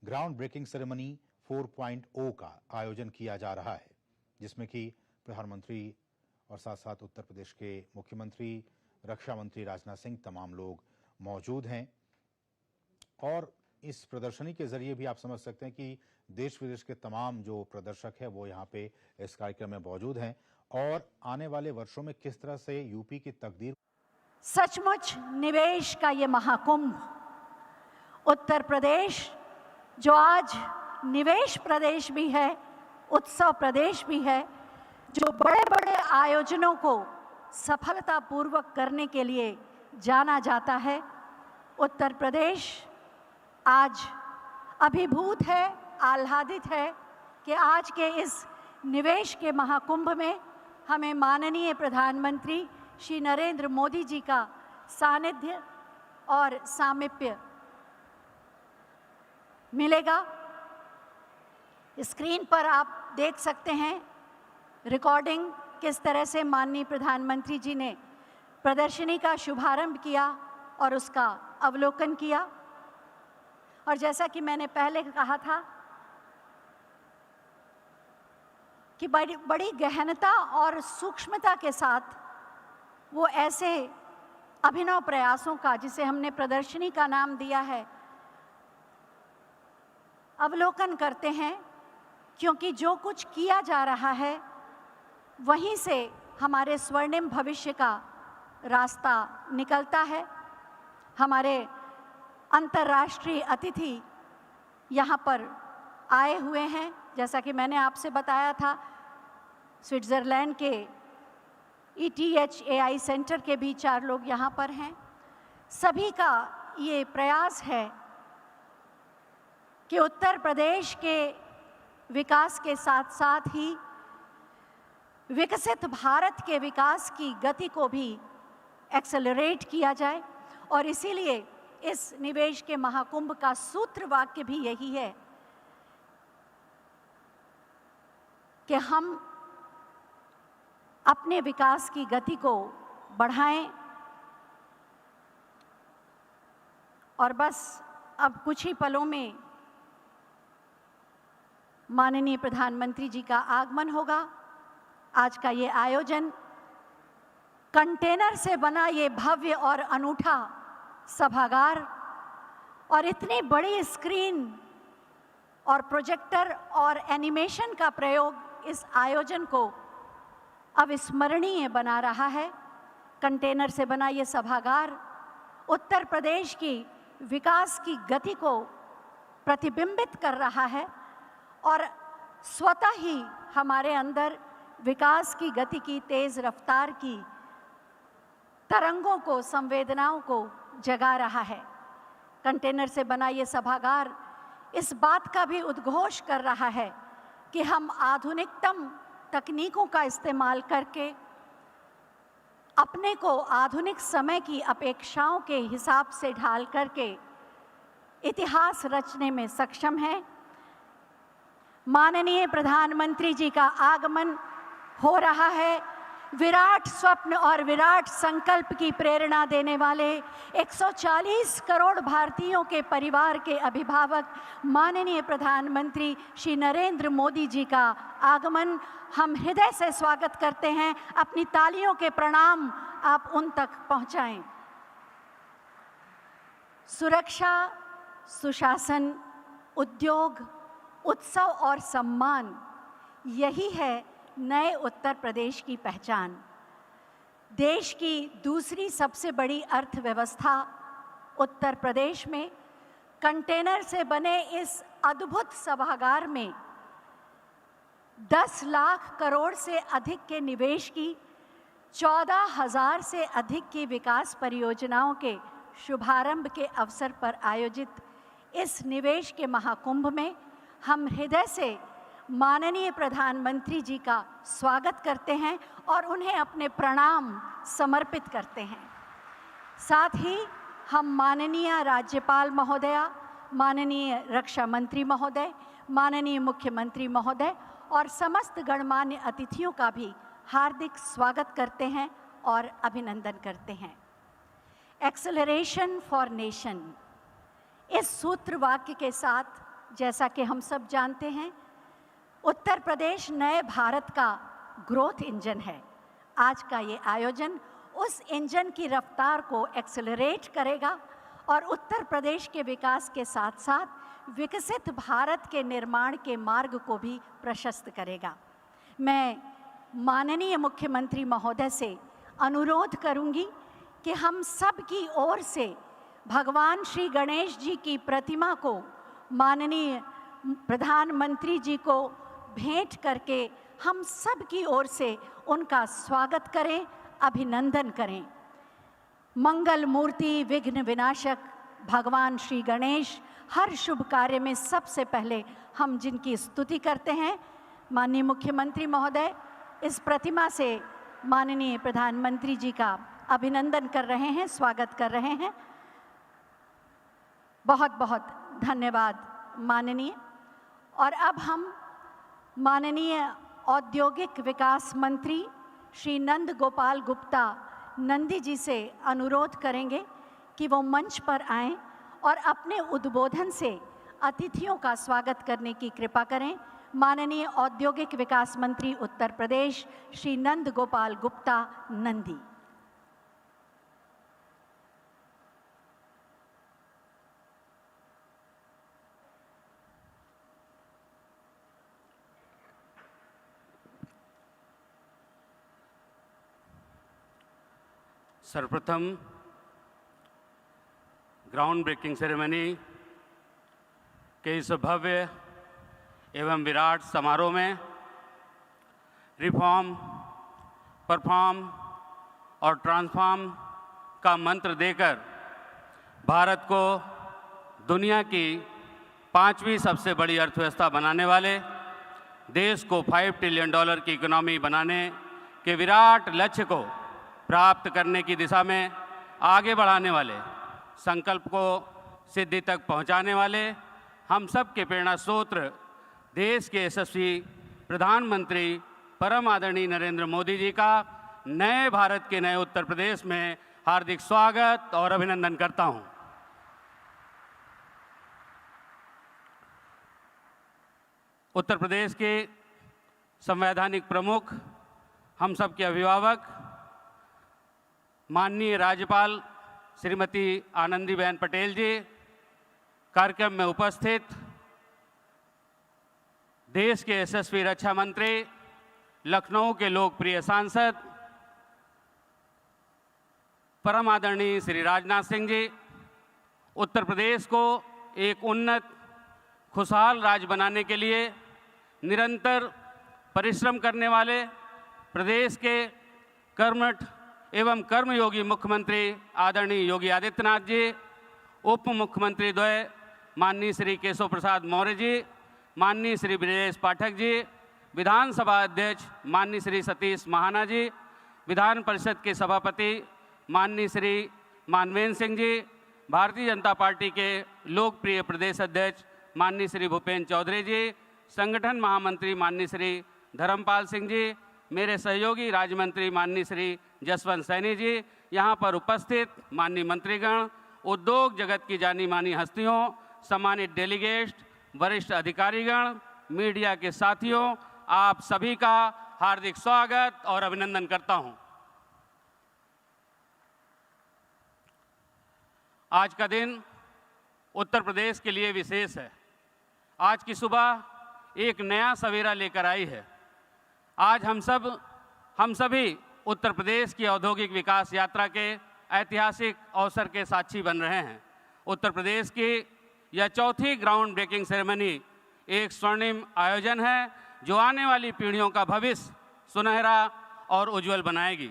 Ground breaking ceremony 4.0 का आयोजन किया जा रहा है, जिसमें कि प्रधानमंत्री और साथ साथ उत्तर प्रदेश के मुख्यमंत्री, रक्षा मंत्री राजनाथ सिंह तमाम लोग मौजूद हैं। और इस प्रदर्शनी के जरिए भी आप समझ सकते हैं कि देश विदेश के तमाम जो प्रदर्शक है वो यहाँ पे इस कार्यक्रम में मौजूद हैं और आने वाले वर्षों में किस तरह से यूपी की तकदीर। सचमुच निवेश का ये महाकुंभ, उत्तर प्रदेश जो आज निवेश प्रदेश भी है, उत्सव प्रदेश भी है, जो बड़े बड़े आयोजनों को सफलतापूर्वक करने के लिए जाना जाता है, उत्तर प्रदेश आज अभिभूत है, आह्लादित है कि आज के इस निवेश के महाकुंभ में हमें माननीय प्रधानमंत्री श्री नरेंद्र मोदी जी का सानिध्य और सामीप्य मिलेगा। स्क्रीन पर आप देख सकते हैं रिकॉर्डिंग किस तरह से माननीय प्रधानमंत्री जी ने प्रदर्शनी का शुभारंभ किया और उसका अवलोकन किया। और जैसा कि मैंने पहले कहा था कि बड़ी गहनता और सूक्ष्मता के साथ वो ऐसे अभिनव प्रयासों का, जिसे हमने प्रदर्शनी का नाम दिया है, अवलोकन करते हैं, क्योंकि जो कुछ किया जा रहा है वहीं से हमारे स्वर्णिम भविष्य का रास्ता निकलता है। हमारे अंतर्राष्ट्रीय अतिथि यहाँ पर आए हुए हैं, जैसा कि मैंने आपसे बताया था, स्विट्ज़रलैंड के ETHAI सेंटर के भी 4 लोग यहाँ पर हैं। सभी का ये प्रयास है कि उत्तर प्रदेश के विकास के साथ साथ ही विकसित भारत के विकास की गति को भी एक्सेलरेट किया जाए। और इसीलिए इस निवेश के महाकुंभ का सूत्र वाक्य भी यही है कि हम अपने विकास की गति को बढ़ाएं। और बस अब कुछ ही पलों में माननीय प्रधानमंत्री जी का आगमन होगा। आज का ये आयोजन कंटेनर से बना ये भव्य और अनूठा सभागार और इतनी बड़ी स्क्रीन और प्रोजेक्टर और एनिमेशन का प्रयोग इस आयोजन को अविस्मरणीय बना रहा है। कंटेनर से बना ये सभागार उत्तर प्रदेश की विकास की गति को प्रतिबिंबित कर रहा है और स्वतः ही हमारे अंदर विकास की गति की तेज रफ्तार की तरंगों को, संवेदनाओं को जगा रहा है। कंटेनर से बना ये सभागार इस बात का भी उद्घोष कर रहा है कि हम आधुनिकतम तकनीकों का इस्तेमाल करके अपने को आधुनिक समय की अपेक्षाओं के हिसाब से ढाल करके इतिहास रचने में सक्षम हैं। माननीय प्रधानमंत्री जी का आगमन हो रहा है। विराट स्वप्न और विराट संकल्प की प्रेरणा देने वाले 140 करोड़ भारतीयों के परिवार के अभिभावक माननीय प्रधानमंत्री श्री नरेंद्र मोदी जी का आगमन हम हृदय से स्वागत करते हैं। अपनी तालियों के प्रणाम आप उन तक पहुंचाएं। सुरक्षा, सुशासन, उद्योग, उत्सव और सम्मान, यही है नए उत्तर प्रदेश की पहचान। देश की दूसरी सबसे बड़ी अर्थव्यवस्था उत्तर प्रदेश में कंटेनर से बने इस अद्भुत सभागार में 10 लाख करोड़ से अधिक के निवेश की, 14,000 से अधिक की विकास परियोजनाओं के शुभारंभ के अवसर पर आयोजित इस निवेश के महाकुंभ में हम हृदय से माननीय प्रधानमंत्री जी का स्वागत करते हैं और उन्हें अपने प्रणाम समर्पित करते हैं। साथ ही हम माननीय राज्यपाल महोदया, माननीय रक्षा मंत्री महोदय, माननीय मुख्यमंत्री महोदय और समस्त गणमान्य अतिथियों का भी हार्दिक स्वागत करते हैं और अभिनंदन करते हैं। एक्सेलरेशन फॉर नेशन, इस सूत्र वाक्य के साथ जैसा कि हम सब जानते हैं, उत्तर प्रदेश नए भारत का ग्रोथ इंजन है। आज का ये आयोजन उस इंजन की रफ्तार को एक्सेलरेट करेगा और उत्तर प्रदेश के विकास के साथ साथ विकसित भारत के निर्माण के मार्ग को भी प्रशस्त करेगा। मैं माननीय मुख्यमंत्री महोदय से अनुरोध करूंगी कि हम सब की ओर से भगवान श्री गणेश जी की प्रतिमा को माननीय प्रधानमंत्री जी को भेंट करके हम सब की ओर से उनका स्वागत करें, अभिनंदन करें। मंगल मूर्ति, विघ्न विनाशक भगवान श्री गणेश हर शुभ कार्य में सबसे पहले हम जिनकी स्तुति करते हैं, माननीय मुख्यमंत्री महोदय इस प्रतिमा से माननीय प्रधानमंत्री जी का अभिनंदन कर रहे हैं, स्वागत कर रहे हैं। बहुत बहुत धन्यवाद माननीय। और अब हम माननीय औद्योगिक विकास मंत्री श्री नंद गोपाल गुप्ता नंदी जी से अनुरोध करेंगे कि वो मंच पर आएं और अपने उद्बोधन से अतिथियों का स्वागत करने की कृपा करें। माननीय औद्योगिक विकास मंत्री उत्तर प्रदेश श्री नंद गोपाल गुप्ता नंदी। सर्वप्रथम ग्राउंड ब्रेकिंग सेरेमनी के इस भव्य एवं विराट समारोह में रिफॉर्म, परफॉर्म और ट्रांसफॉर्म का मंत्र देकर भारत को दुनिया की 5वीं सबसे बड़ी अर्थव्यवस्था बनाने वाले, देश को $5 ट्रिलियन की इकोनॉमी बनाने के विराट लक्ष्य को प्राप्त करने की दिशा में आगे बढ़ाने वाले, संकल्प को सिद्धि तक पहुंचाने वाले हम सब के प्रेरणा स्रोत देश के यशस्वी प्रधानमंत्री परम आदरणीय नरेंद्र मोदी जी का नए भारत के नए उत्तर प्रदेश में हार्दिक स्वागत और अभिनंदन करता हूं। उत्तर प्रदेश के संवैधानिक प्रमुख, हम सब के अभिभावक, माननीय राज्यपाल श्रीमती आनंदीबेन पटेल जी, कार्यक्रम में उपस्थित देश के यशस्वी रक्षा मंत्री, लखनऊ के लोकप्रिय सांसद परम आदरणीय श्री राजनाथ सिंह जी, उत्तर प्रदेश को एक उन्नत, खुशहाल राज्य बनाने के लिए निरंतर परिश्रम करने वाले प्रदेश के कर्मठ एवं कर्मयोगी मुख्यमंत्री आदरणीय योगी आदित्यनाथ जी, उप मुख्यमंत्री द्वय माननीय श्री केशव प्रसाद मौर्य जी, माननीय श्री ब्रजेश पाठक जी, विधानसभा अध्यक्ष माननीय श्री सतीश महाना जी, विधान परिषद के सभापति माननीय श्री मानवेंद्र सिंह जी, भारतीय जनता पार्टी के लोकप्रिय प्रदेश अध्यक्ष माननीय श्री भूपेंद्र चौधरी जी, संगठन महामंत्री माननीय श्री धर्मपाल सिंह जी, मेरे सहयोगी राज्य मंत्री माननीय श्री जसवंत सैनी जी, यहाँ पर उपस्थित माननीय मंत्रीगण, उद्योग जगत की जानी मानी हस्तियों, सम्मानित डेलीगेट, वरिष्ठ अधिकारीगण, मीडिया के साथियों, आप सभी का हार्दिक स्वागत और अभिनंदन करता हूँ। आज का दिन उत्तर प्रदेश के लिए विशेष है। आज की सुबह एक नया सवेरा लेकर आई है। आज हम सभी उत्तर प्रदेश की औद्योगिक विकास यात्रा के ऐतिहासिक अवसर के साक्षी बन रहे हैं। उत्तर प्रदेश की यह चौथी ग्राउंड ब्रेकिंग सेरेमनी एक स्वर्णिम आयोजन है जो आने वाली पीढ़ियों का भविष्य सुनहरा और उज्जवल बनाएगी।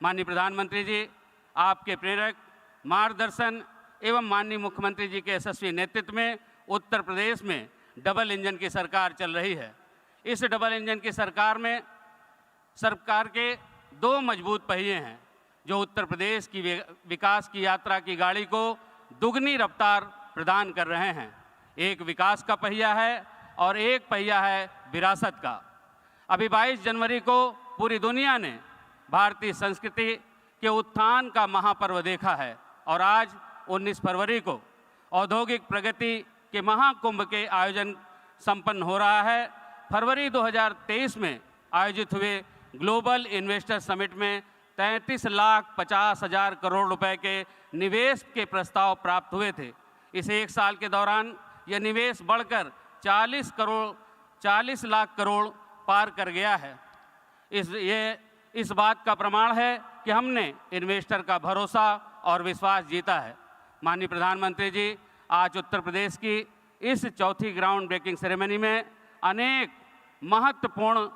माननीय प्रधानमंत्री जी, आपके प्रेरक मार्गदर्शन एवं माननीय मुख्यमंत्री जी के यशस्वी नेतृत्व में उत्तर प्रदेश में डबल इंजन की सरकार चल रही है। इस डबल इंजन की सरकार में सरकार के दो मजबूत पहिए हैं जो उत्तर प्रदेश की विकास की यात्रा की गाड़ी को दुगनी रफ्तार प्रदान कर रहे हैं। एक विकास का पहिया है और एक पहिया है विरासत का। अभी 22 जनवरी को पूरी दुनिया ने भारतीय संस्कृति के उत्थान का महापर्व देखा है और आज 19 फरवरी को औद्योगिक प्रगति के महाकुंभ के आयोजन संपन्न हो रहा है। फरवरी 2023 में आयोजित हुए ग्लोबल इन्वेस्टर समिट में 33,50,000 करोड़ रुपए के निवेश के प्रस्ताव प्राप्त हुए थे। इस एक साल के दौरान यह निवेश बढ़कर 40 लाख करोड़ पार कर गया है। इस बात का प्रमाण है कि हमने इन्वेस्टर का भरोसा और विश्वास जीता है। माननीय प्रधानमंत्री जी, आज उत्तर प्रदेश की इस चौथी ग्राउंड ब्रेकिंग सेरेमनी में अनेक महत्वपूर्ण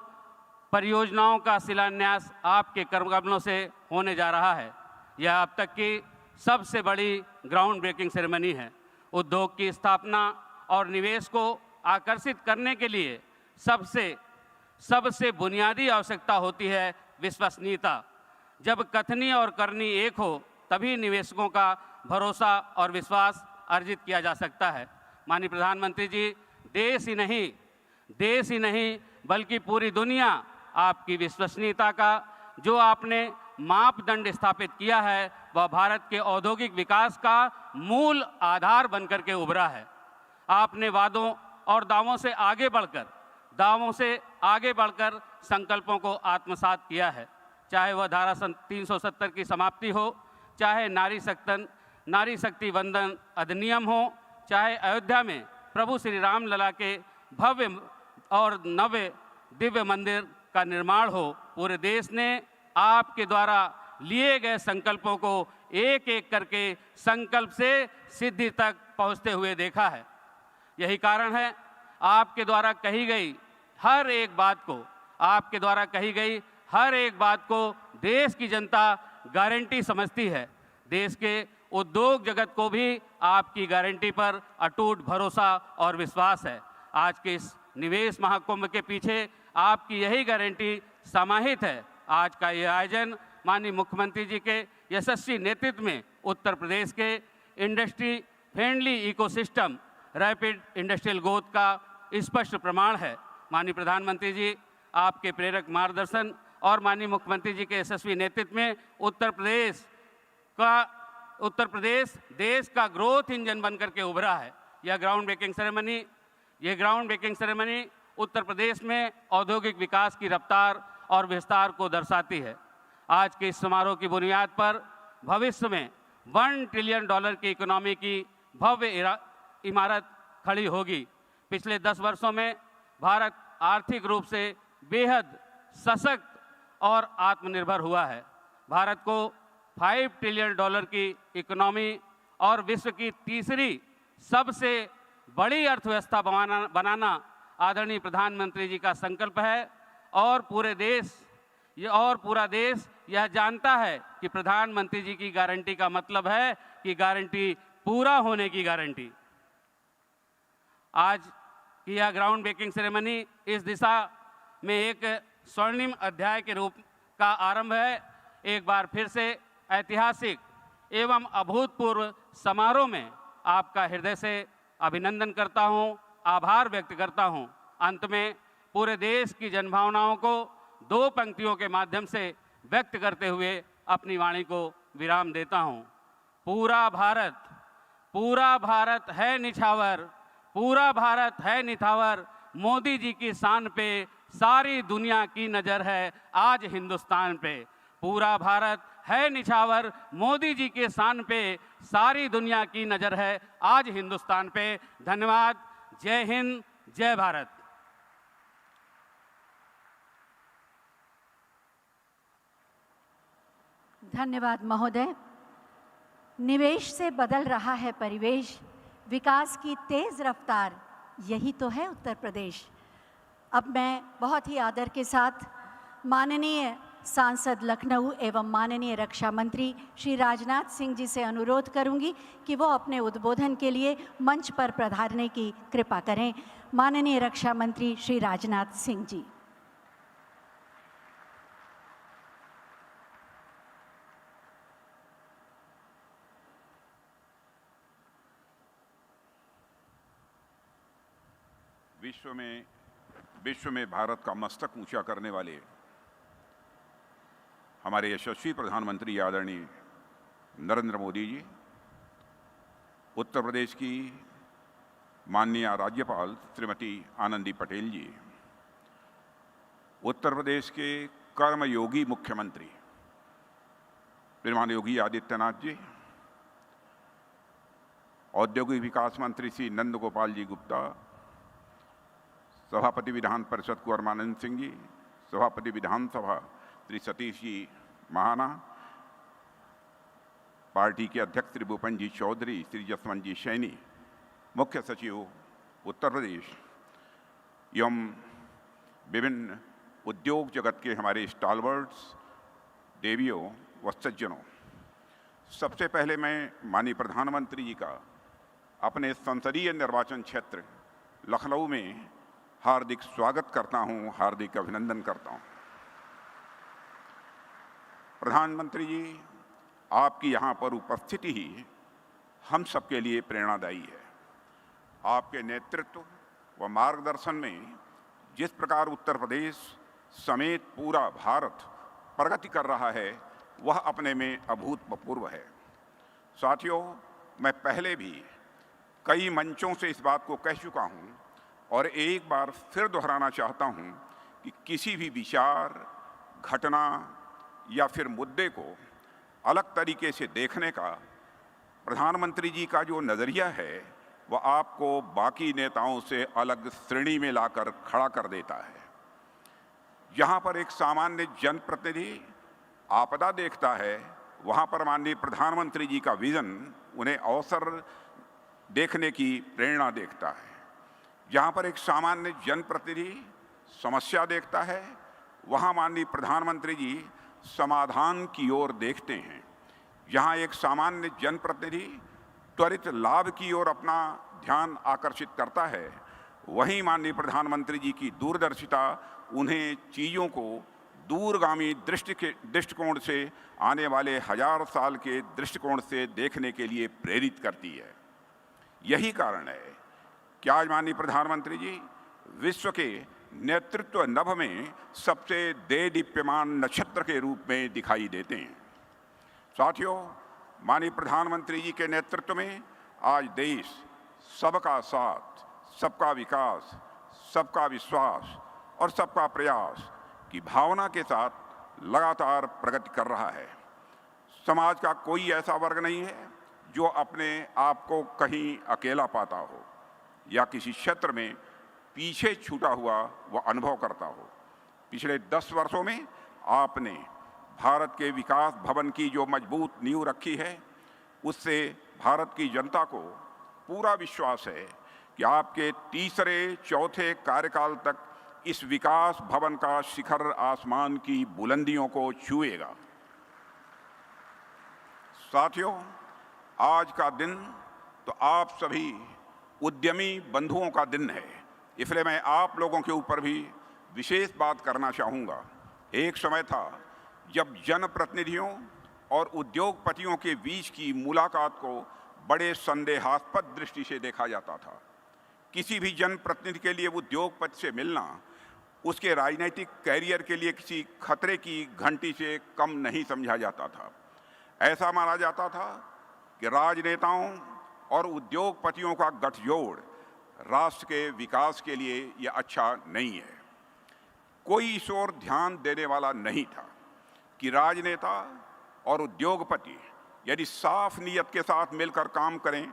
परियोजनाओं का शिलान्यास आपके कमलों से होने जा रहा है। यह अब तक की सबसे बड़ी ग्राउंड ब्रेकिंग सेरेमनी है। उद्योग की स्थापना और निवेश को आकर्षित करने के लिए सबसे बुनियादी आवश्यकता होती है विश्वसनीयता। जब कथनी और करनी एक हो तभी निवेशकों का भरोसा और विश्वास अर्जित किया जा सकता है। माननीय प्रधानमंत्री जी, देश ही नहीं बल्कि पूरी दुनिया आपकी विश्वसनीयता का जो आपने मापदंड स्थापित किया है वह भारत के औद्योगिक विकास का मूल आधार बनकर के उभरा है। आपने वादों और दावों से आगे बढ़कर संकल्पों को आत्मसात किया है। चाहे वह धारा 370 की समाप्ति हो, चाहे नारी शक्ति वंदन अधिनियम हो, चाहे अयोध्या में प्रभु श्री राम लला के भव्य और नव्य दिव्य मंदिर का निर्माण हो, पूरे देश ने आपके द्वारा लिए गए संकल्पों को एक एक करके संकल्प से सिद्धि तक पहुंचते हुए देखा है। यही कारण है आपके द्वारा कही गई हर एक बात को देश की जनता गारंटी समझती है। देश के उद्योग जगत को भी आपकी गारंटी पर अटूट भरोसा और विश्वास है। आज के इस निवेश महाकुंभ के पीछे आपकी यही गारंटी समाहित है। आज का यह आयोजन माननीय मुख्यमंत्री जी के यशस्वी नेतृत्व में उत्तर प्रदेश के industry friendly ecosystem, rapid industrial growth का स्पष्ट प्रमाण है। माननीय प्रधानमंत्री जी, आपके प्रेरक मार्गदर्शन और माननीय मुख्यमंत्री जी के यशस्वी नेतृत्व में उत्तर प्रदेश देश का ग्रोथ इंजन बनकर के उभरा है। यह ground breaking ceremony Uttar Pradesh में औद्योगिक विकास की रफ्तार और विस्तार को दर्शाती है। आज के इस समारोह की बुनियाद पर भविष्य में $1 ट्रिलियन की इकोनॉमी की भव्य इमारत खड़ी होगी। पिछले 10 वर्षों में भारत आर्थिक रूप से बेहद सशक्त और आत्मनिर्भर हुआ है। भारत को $5 ट्रिलियन की इकोनॉमी और विश्व की तीसरी सबसे बड़ी अर्थव्यवस्था बनाना आदरणीय प्रधानमंत्री जी का संकल्प है और पूरा देश यह जानता है कि प्रधानमंत्री जी की गारंटी का मतलब है कि गारंटी पूरा होने की गारंटी। आज की यह ग्राउंड ब्रेकिंग सेरेमनी इस दिशा में एक स्वर्णिम अध्याय के रूप का आरंभ है। एक बार फिर से ऐतिहासिक एवं अभूतपूर्व समारोह में आपका हृदय से अभिनंदन करता हूं, आभार व्यक्त करता हूं। अंत में पूरे देश की जनभावनाओं को 2 पंक्तियों के माध्यम से व्यक्त करते हुए अपनी वाणी को विराम देता हूं। पूरा भारत है निछावर, पूरा भारत है निछावर, मोदी जी की शान पे सारी दुनिया की नज़र है आज हिंदुस्तान पे। पूरा भारत है निछावर, मोदी जी के शान पे सारी दुनिया की नज़र है आज हिंदुस्तान पे। धन्यवाद। जय हिंद, जय भारत। धन्यवाद महोदय। निवेश से बदल रहा है परिवेश, विकास की तेज रफ्तार, यही तो है उत्तर प्रदेश। अब मैं बहुत ही आदर के साथ माननीय सांसद लखनऊ एवं माननीय रक्षा मंत्री श्री राजनाथ सिंह जी से अनुरोध करूंगी कि वो अपने उद्बोधन के लिए मंच पर पधारने की कृपा करें। माननीय रक्षा मंत्री श्री राजनाथ सिंह जी। विश्व में भारत का मस्तक ऊंचा करने वाले हमारे यशस्वी प्रधानमंत्री आदरणीय नरेंद्र मोदी जी उत्तर प्रदेश की माननीय राज्यपाल श्रीमती आनंदी पटेल जी, उत्तर प्रदेश के कर्मयोगी मुख्यमंत्री श्रीमान योगी आदित्यनाथ जी, औद्योगिक विकास मंत्री श्री नंद गोपाल जी गुप्ता, सभापति विधान परिषद कुंवर मानंद सिंह जी, सभापति विधानसभा श्री सतीश जी महाना, पार्टी के अध्यक्ष श्री भूपन जी चौधरी, श्री जसवंत जी सैनी, मुख्य सचिव उत्तर प्रदेश एवं विभिन्न उद्योग जगत के हमारे स्टालवर्ड्स, देवियों व सज्जनों, सबसे पहले मैं माननीय प्रधानमंत्री जी का अपने संसदीय निर्वाचन क्षेत्र लखनऊ में हार्दिक स्वागत करता हूं, हार्दिक अभिनंदन करता हूं। प्रधानमंत्री जी, आपकी यहाँ पर उपस्थिति ही हम सबके लिए प्रेरणादायी है। आपके नेतृत्व व मार्गदर्शन में जिस प्रकार उत्तर प्रदेश समेत पूरा भारत प्रगति कर रहा है, वह अपने में अभूतपूर्व है। साथियों, मैं पहले भी कई मंचों से इस बात को कह चुका हूं और एक बार फिर दोहराना चाहता हूं कि किसी भी विचार, घटना या फिर मुद्दे को अलग तरीके से देखने का प्रधानमंत्री जी का जो नज़रिया है, वह आपको बाकी नेताओं से अलग श्रेणी में लाकर खड़ा कर देता है। जहां पर एक सामान्य जनप्रतिनिधि आपदा देखता है, वहां पर माननीय प्रधानमंत्री जी का विजन उन्हें अवसर देखने की प्रेरणा देखता है। जहां पर एक सामान्य जनप्रतिनिधि समस्या देखता है, वहां माननीय प्रधानमंत्री जी समाधान की ओर देखते हैं। जहां एक सामान्य जनप्रतिनिधि त्वरित लाभ की ओर अपना ध्यान आकर्षित करता है, वहीं माननीय प्रधानमंत्री जी की दूरदर्शिता उन्हें चीज़ों को दूरगामी दृष्टिकोण से, आने वाले 1000 साल के दृष्टिकोण से देखने के लिए प्रेरित करती है। यही कारण है कि आज माननीय प्रधानमंत्री जी विश्व के नेतृत्व नभ में सबसे देदीप्यमान नक्षत्र के रूप में दिखाई देते हैं। साथियों, माननीय प्रधानमंत्री जी के नेतृत्व में आज देश सबका साथ, सबका विकास, सबका विश्वास और सबका प्रयास की भावना के साथ लगातार प्रगति कर रहा है। समाज का कोई ऐसा वर्ग नहीं है जो अपने आप को कहीं अकेला पाता हो या किसी क्षेत्र में पीछे छूटा हुआ वह अनुभव करता हो। पिछले 10 वर्षों में आपने भारत के विकास भवन की जो मजबूत नींव रखी है, उससे भारत की जनता को पूरा विश्वास है कि आपके तीसरे चौथे कार्यकाल तक इस विकास भवन का शिखर आसमान की बुलंदियों को छुएगा। साथियों, आज का दिन तो आप सभी उद्यमी बंधुओं का दिन है, इसलिए मैं आप लोगों के ऊपर भी विशेष बात करना चाहूँगा। एक समय था जब जनप्रतिनिधियों और उद्योगपतियों के बीच की मुलाकात को बड़े संदेहास्पद दृष्टि से देखा जाता था। किसी भी जनप्रतिनिधि के लिए उद्योगपति से मिलना उसके राजनीतिक कैरियर के लिए किसी खतरे की घंटी से कम नहीं समझा जाता था। ऐसा माना जाता था कि राजनेताओं और उद्योगपतियों का गठजोड़ राष्ट्र के विकास के लिए यह अच्छा नहीं है। कोई इस ओर ध्यान देने वाला नहीं था कि राजनेता और उद्योगपति यदि साफ नीयत के साथ मिलकर काम करें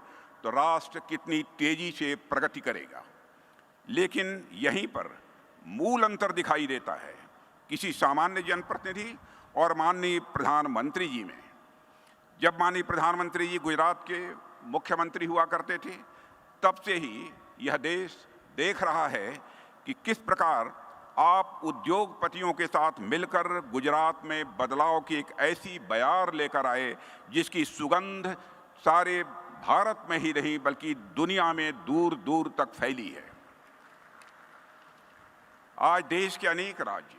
तो राष्ट्र कितनी तेजी से प्रगति करेगा। लेकिन यहीं पर मूल अंतर दिखाई देता है किसी सामान्य जनप्रतिनिधि और माननीय प्रधानमंत्री जी में। जब माननीय प्रधानमंत्री जी गुजरात के मुख्यमंत्री हुआ करते थे, तब से ही यह देश देख रहा है कि किस प्रकार आप उद्योगपतियों के साथ मिलकर गुजरात में बदलाव की एक ऐसी बयार लेकर आए जिसकी सुगंध सारे भारत में ही नहीं बल्कि दुनिया में दूर दूर तक फैली है। आज देश के अनेक राज्य,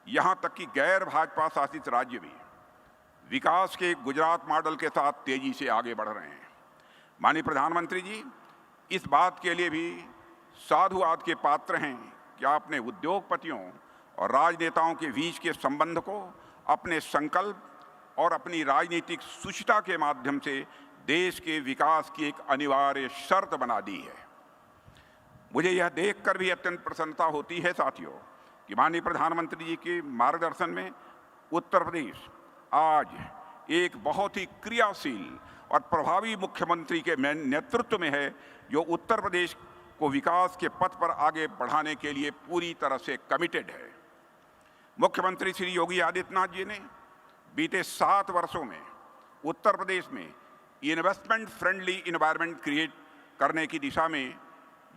यहाँ तक कि गैर भाजपा शासित राज्य भी विकास के गुजरात मॉडल के साथ तेजी से आगे बढ़ रहे हैं। माननीय प्रधानमंत्री जी इस बात के लिए भी साधुवाद के पात्र हैं कि आपने उद्योगपतियों और राजनेताओं के बीच के संबंध को अपने संकल्प और अपनी राजनीतिक सुचिता के माध्यम से देश के विकास की एक अनिवार्य शर्त बना दी है। मुझे यह देखकर भी अत्यंत प्रसन्नता होती है साथियों कि माननीय प्रधानमंत्री जी के मार्गदर्शन में उत्तर प्रदेश आज एक बहुत ही क्रियाशील और प्रभावी मुख्यमंत्री के नेतृत्व में है, जो उत्तर प्रदेश को विकास के पथ पर आगे बढ़ाने के लिए पूरी तरह से कमिटेड है। मुख्यमंत्री श्री योगी आदित्यनाथ जी ने बीते 7 वर्षों में उत्तर प्रदेश में इन्वेस्टमेंट फ्रेंडली इन्वायरमेंट क्रिएट करने की दिशा में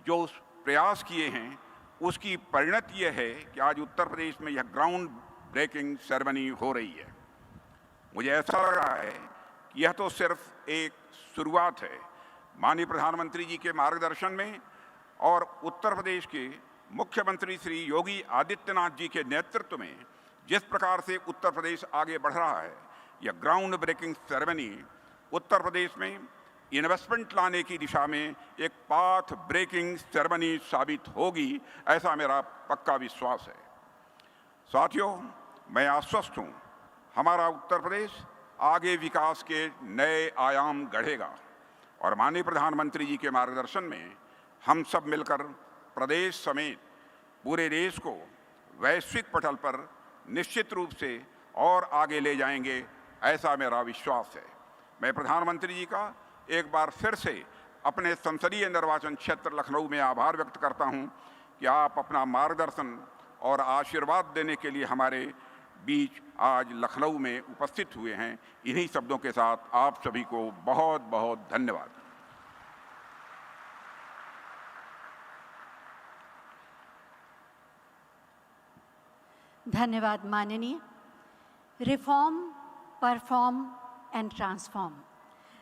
जो प्रयास किए हैं, उसकी परिणति यह है कि आज उत्तर प्रदेश में यह ग्राउंड ब्रेकिंग सेरेमनी हो रही है। मुझे ऐसा लग रहा है कि यह तो सिर्फ एक शुरुआत है। माननीय प्रधानमंत्री जी के मार्गदर्शन में और उत्तर प्रदेश के मुख्यमंत्री श्री योगी आदित्यनाथ जी के नेतृत्व में जिस प्रकार से उत्तर प्रदेश आगे बढ़ रहा है, यह ground breaking ceremony Uttar Pradesh में इन्वेस्टमेंट लाने की दिशा में एक पाथ ब्रेकिंग सेरेमनी साबित होगी, ऐसा मेरा पक्का विश्वास है। साथियों, मैं आश्वस्त हूँ, हमारा उत्तर प्रदेश आगे विकास के नए आयाम गढ़ेगा और माननीय प्रधानमंत्री जी के मार्गदर्शन में हम सब मिलकर प्रदेश समेत पूरे देश को वैश्विक पटल पर निश्चित रूप से और आगे ले जाएंगे, ऐसा मेरा विश्वास है। मैं प्रधानमंत्री जी का एक बार फिर से अपने संसदीय निर्वाचन क्षेत्र लखनऊ में आभार व्यक्त करता हूं कि आप अपना मार्गदर्शन और आशीर्वाद देने के लिए हमारे बीच आज लखनऊ में उपस्थित हुए हैं। इन्हीं शब्दों के साथ आप सभी को बहुत बहुत धन्यवाद। धन्यवाद माननीय। रिफॉर्म, परफॉर्म एंड ट्रांसफॉर्म,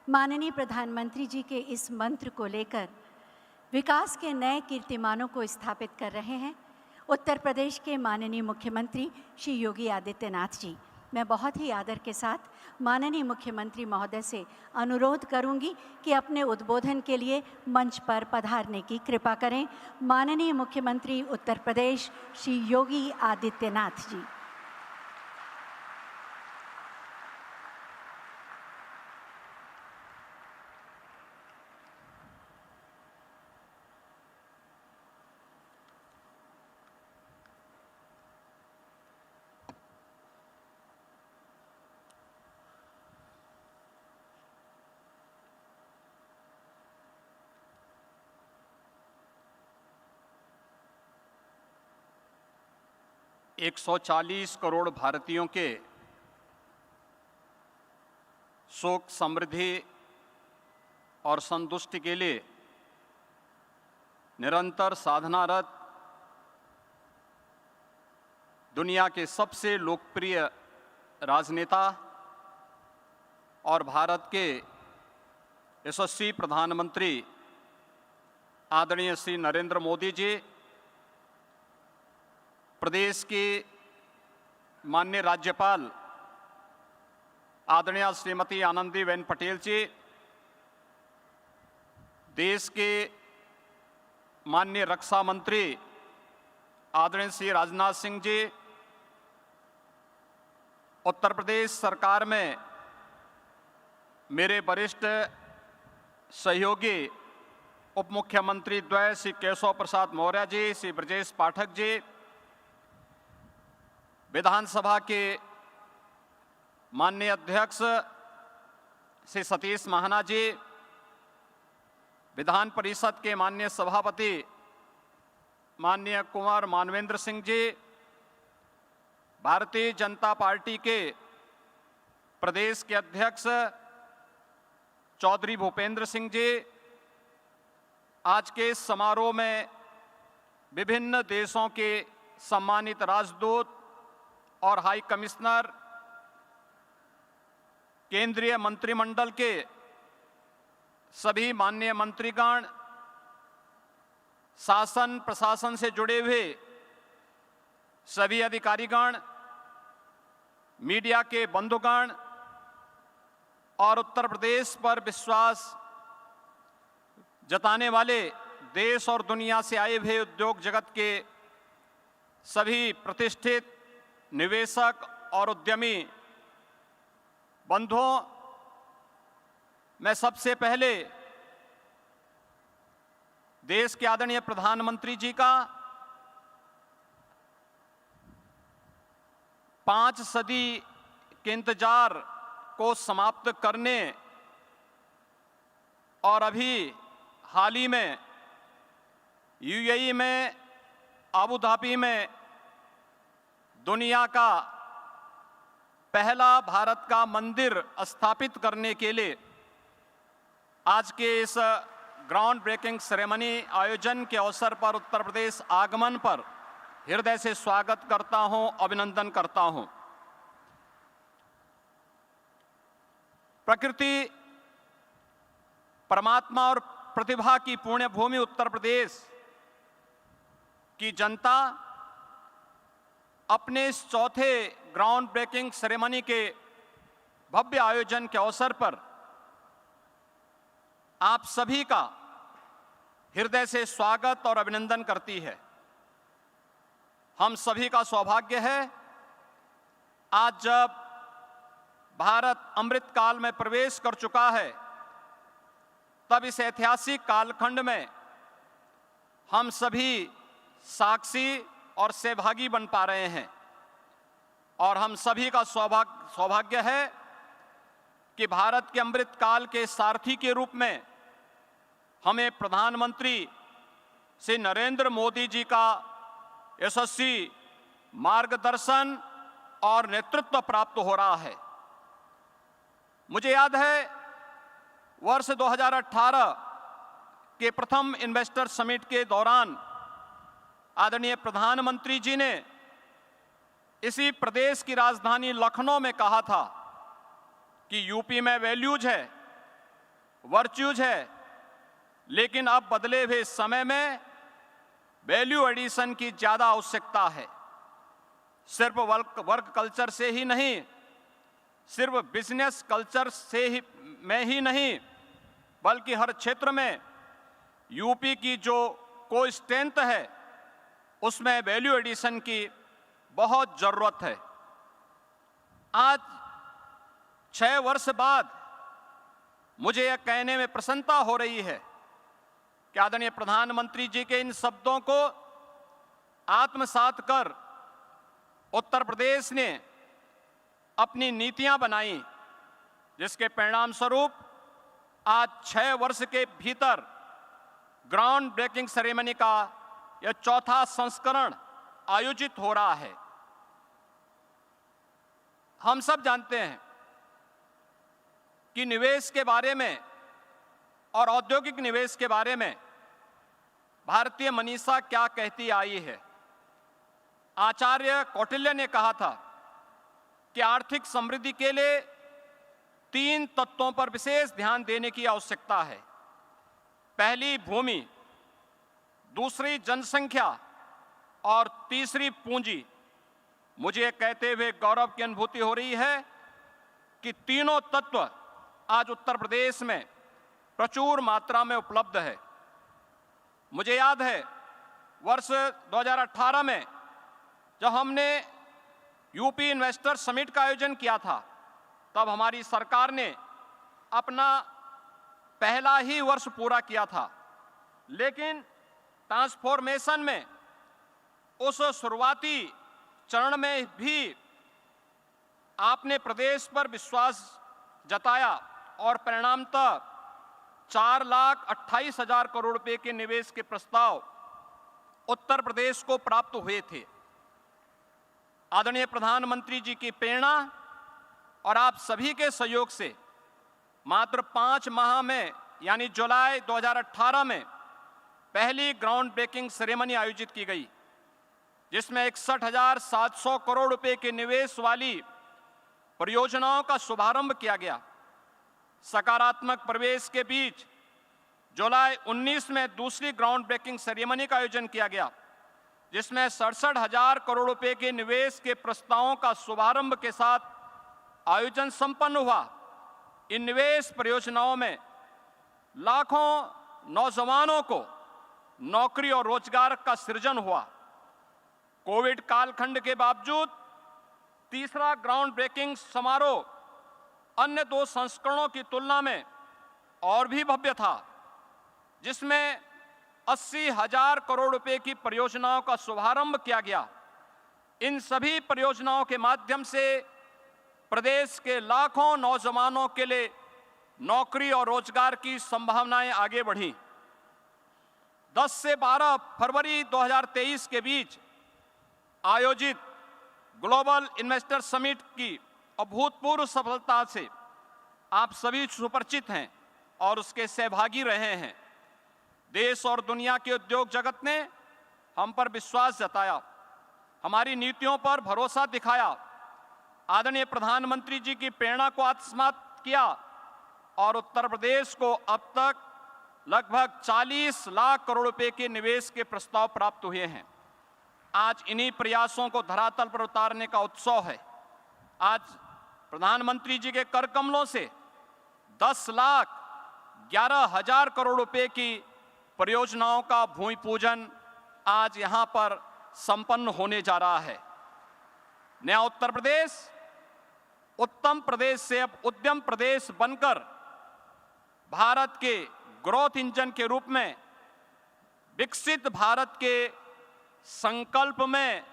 माननीय प्रधानमंत्री जी के इस मंत्र को लेकर विकास के नए कीर्तिमानों को स्थापित कर रहे हैं उत्तर प्रदेश के माननीय मुख्यमंत्री श्री योगी आदित्यनाथ जी। मैं बहुत ही आदर के साथ माननीय मुख्यमंत्री महोदय से अनुरोध करूंगी कि अपने उद्बोधन के लिए मंच पर पधारने की कृपा करें। माननीय मुख्यमंत्री उत्तर प्रदेश श्री योगी आदित्यनाथ जी। एक 140 करोड़ भारतीयों के सुख, समृद्धि और संतुष्टि के लिए निरंतर साधनारत दुनिया के सबसे लोकप्रिय राजनेता और भारत के यशस्वी प्रधानमंत्री आदरणीय श्री नरेंद्र मोदी जी, प्रदेश के माननीय राज्यपाल आदरणीय श्रीमती आनंदीबेन पटेल जी, देश के माननीय रक्षा मंत्री आदरणीय श्री राजनाथ सिंह जी, उत्तर प्रदेश सरकार में मेरे वरिष्ठ सहयोगी उप मुख्यमंत्री द्वय श्री केशव प्रसाद मौर्य जी, श्री ब्रजेश पाठक जी, विधानसभा के माननीय अध्यक्ष श्री सतीश महाना जी, विधान परिषद के माननीय सभापति माननीय कुंवर मानवेंद्र सिंह जी, भारतीय जनता पार्टी के प्रदेश के अध्यक्ष चौधरी भूपेंद्र सिंह जी, आज के इस समारोह में विभिन्न देशों के सम्मानित राजदूत और हाई कमिश्नर, केंद्रीय मंत्रिमंडल के सभी माननीय मंत्रीगण, शासन प्रशासन से जुड़े हुए सभी अधिकारीगण, मीडिया के बंधुगण और उत्तर प्रदेश पर विश्वास जताने वाले देश और दुनिया से आए हुए उद्योग जगत के सभी प्रतिष्ठित निवेशक और उद्यमी बंधुओं, मैं सबसे पहले देश के आदरणीय प्रधानमंत्री जी का 5 सदी के इंतजार को समाप्त करने और अभी हाल ही में यूएई में, अबू धाबी में दुनिया का पहला भारत का मंदिर स्थापित करने के लिए आज के इस ग्राउंड ब्रेकिंग सेरेमनी आयोजन के अवसर पर उत्तर प्रदेश आगमन पर हृदय से स्वागत करता हूं, अभिनंदन करता हूं। प्रकृति, परमात्मा और प्रतिभा की पुण्य भूमि उत्तर प्रदेश की जनता अपने इस चौथे ग्राउंड ब्रेकिंग सेरेमनी के भव्य आयोजन के अवसर पर आप सभी का हृदय से स्वागत और अभिनंदन करती है। हम सभी का सौभाग्य है आज जब भारत अमृत काल में प्रवेश कर चुका है, तब इस ऐतिहासिक कालखंड में हम सभी साक्षी और सहभागी बन पा रहे हैं। और हम सभी का सौभाग्य है कि भारत के अमृत काल के सारथी के रूप में हमें प्रधानमंत्री श्री नरेंद्र मोदी जी का यशस्वी मार्गदर्शन और नेतृत्व प्राप्त हो रहा है। मुझे याद है वर्ष 2018 के प्रथम इन्वेस्टर समिट के दौरान आदरणीय प्रधानमंत्री जी ने इसी प्रदेश की राजधानी लखनऊ में कहा था कि यूपी में वैल्यूज है, वर्च्यूज है, लेकिन अब बदले हुए समय में वैल्यू एडिशन की ज़्यादा आवश्यकता है। सिर्फ वर्क कल्चर से ही नहीं, सिर्फ बिजनेस कल्चर से ही में ही नहीं, बल्कि हर क्षेत्र में यूपी की जो कोई स्ट्रेंथ है उसमें वैल्यू एडिशन की बहुत ज़रूरत है। आज 6 वर्ष बाद मुझे यह कहने में प्रसन्नता हो रही है कि आदरणीय प्रधानमंत्री जी के इन शब्दों को आत्मसात कर उत्तर प्रदेश ने अपनी नीतियां बनाई, जिसके परिणाम स्वरूप आज 6 वर्ष के भीतर ग्राउंड ब्रेकिंग सेरेमनी का यह चौथा संस्करण आयोजित हो रहा है। हम सब जानते हैं कि निवेश के बारे में और औद्योगिक निवेश के बारे में भारतीय मनीषा क्या कहती आई है। आचार्य कौटिल्य ने कहा था कि आर्थिक समृद्धि के लिए 3 तत्वों पर विशेष ध्यान देने की आवश्यकता है। पहली भूमि, दूसरी जनसंख्या और तीसरी पूंजी। मुझे यह कहते हुए गौरव की अनुभूति हो रही है कि तीनों तत्व आज उत्तर प्रदेश में प्रचुर मात्रा में उपलब्ध है। मुझे याद है वर्ष 2018 में जब हमने यूपी इन्वेस्टर समिट का आयोजन किया था, तब हमारी सरकार ने अपना पहला ही वर्ष पूरा किया था, लेकिन ट्रांसफॉर्मेशन में उस शुरुआती चरण में भी आपने प्रदेश पर विश्वास जताया और परिणामतः 4,28,000 करोड़ रुपए के निवेश के प्रस्ताव उत्तर प्रदेश को प्राप्त हुए थे। आदरणीय प्रधानमंत्री जी की प्रेरणा और आप सभी के सहयोग से मात्र 5 माह में यानी जुलाई 2018 में पहली ग्राउंड ब्रेकिंग सेरेमनी आयोजित की गई, जिसमें 61,700 करोड़ रुपए के निवेश वाली परियोजनाओं का शुभारंभ किया गया। सकारात्मक प्रवेश के बीच जुलाई 19 में दूसरी ग्राउंड ब्रेकिंग सेरेमनी का आयोजन किया गया, जिसमें 67,000 करोड़ रुपए के निवेश के प्रस्तावों का शुभारंभ के साथ आयोजन संपन्न हुआ। इन निवेश परियोजनाओं में लाखों नौजवानों को नौकरी और रोजगार का सृजन हुआ। कोविड कालखंड के बावजूद तीसरा ग्राउंड ब्रेकिंग समारोह अन्य 2 संस्करणों की तुलना में और भी भव्य था, जिसमें 80,000 करोड़ रुपए की परियोजनाओं का शुभारंभ किया गया। इन सभी परियोजनाओं के माध्यम से प्रदेश के लाखों नौजवानों के लिए नौकरी और रोजगार की संभावनाएं आगे बढ़ी। 10 से 12 फरवरी 2023 के बीच आयोजित ग्लोबल इन्वेस्टर समिट की अभूतपूर्व सफलता से आप सभी सुपरिचित हैं और उसके सहभागी रहे हैं। देश और दुनिया के उद्योग जगत ने हम पर विश्वास जताया, हमारी नीतियों पर भरोसा दिखाया, आदरणीय प्रधानमंत्री जी की प्रेरणा को आत्मसात किया और उत्तर प्रदेश को अब तक लगभग 40 लाख करोड़ रुपए के निवेश के प्रस्ताव प्राप्त हुए हैं। आज इन्हीं प्रयासों को धरातल पर उतारने का उत्सव है। आज प्रधानमंत्री जी के कर कमलों से 10,11,000 करोड़ रुपए की परियोजनाओं का भूमि पूजन आज यहां पर संपन्न होने जा रहा है। नया उत्तर प्रदेश उत्तम प्रदेश से अब उद्यम प्रदेश बनकर भारत के ग्रोथ इंजन के रूप में विकसित भारत के संकल्प में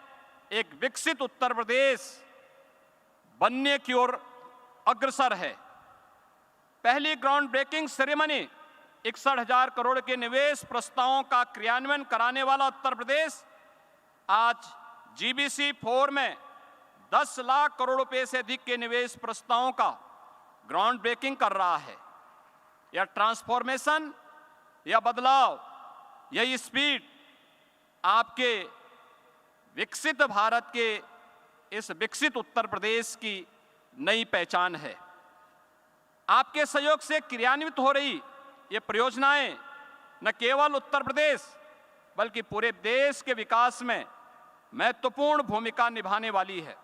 एक विकसित उत्तर प्रदेश बनने की ओर अग्रसर है। पहली ग्राउंड ब्रेकिंग सेरेमनी 61,000 करोड़ के निवेश प्रस्तावों का क्रियान्वयन कराने वाला उत्तर प्रदेश आज GBC 4 में 10 लाख करोड़ रुपए से अधिक के निवेश प्रस्तावों का ग्राउंड ब्रेकिंग कर रहा है। यह ट्रांसफॉर्मेशन, यह बदलाव, यह स्पीड आपके विकसित भारत के इस विकसित उत्तर प्रदेश की नई पहचान है। आपके सहयोग से क्रियान्वित हो रही ये परियोजनाएं न केवल उत्तर प्रदेश बल्कि पूरे देश के विकास में महत्वपूर्ण भूमिका निभाने वाली है।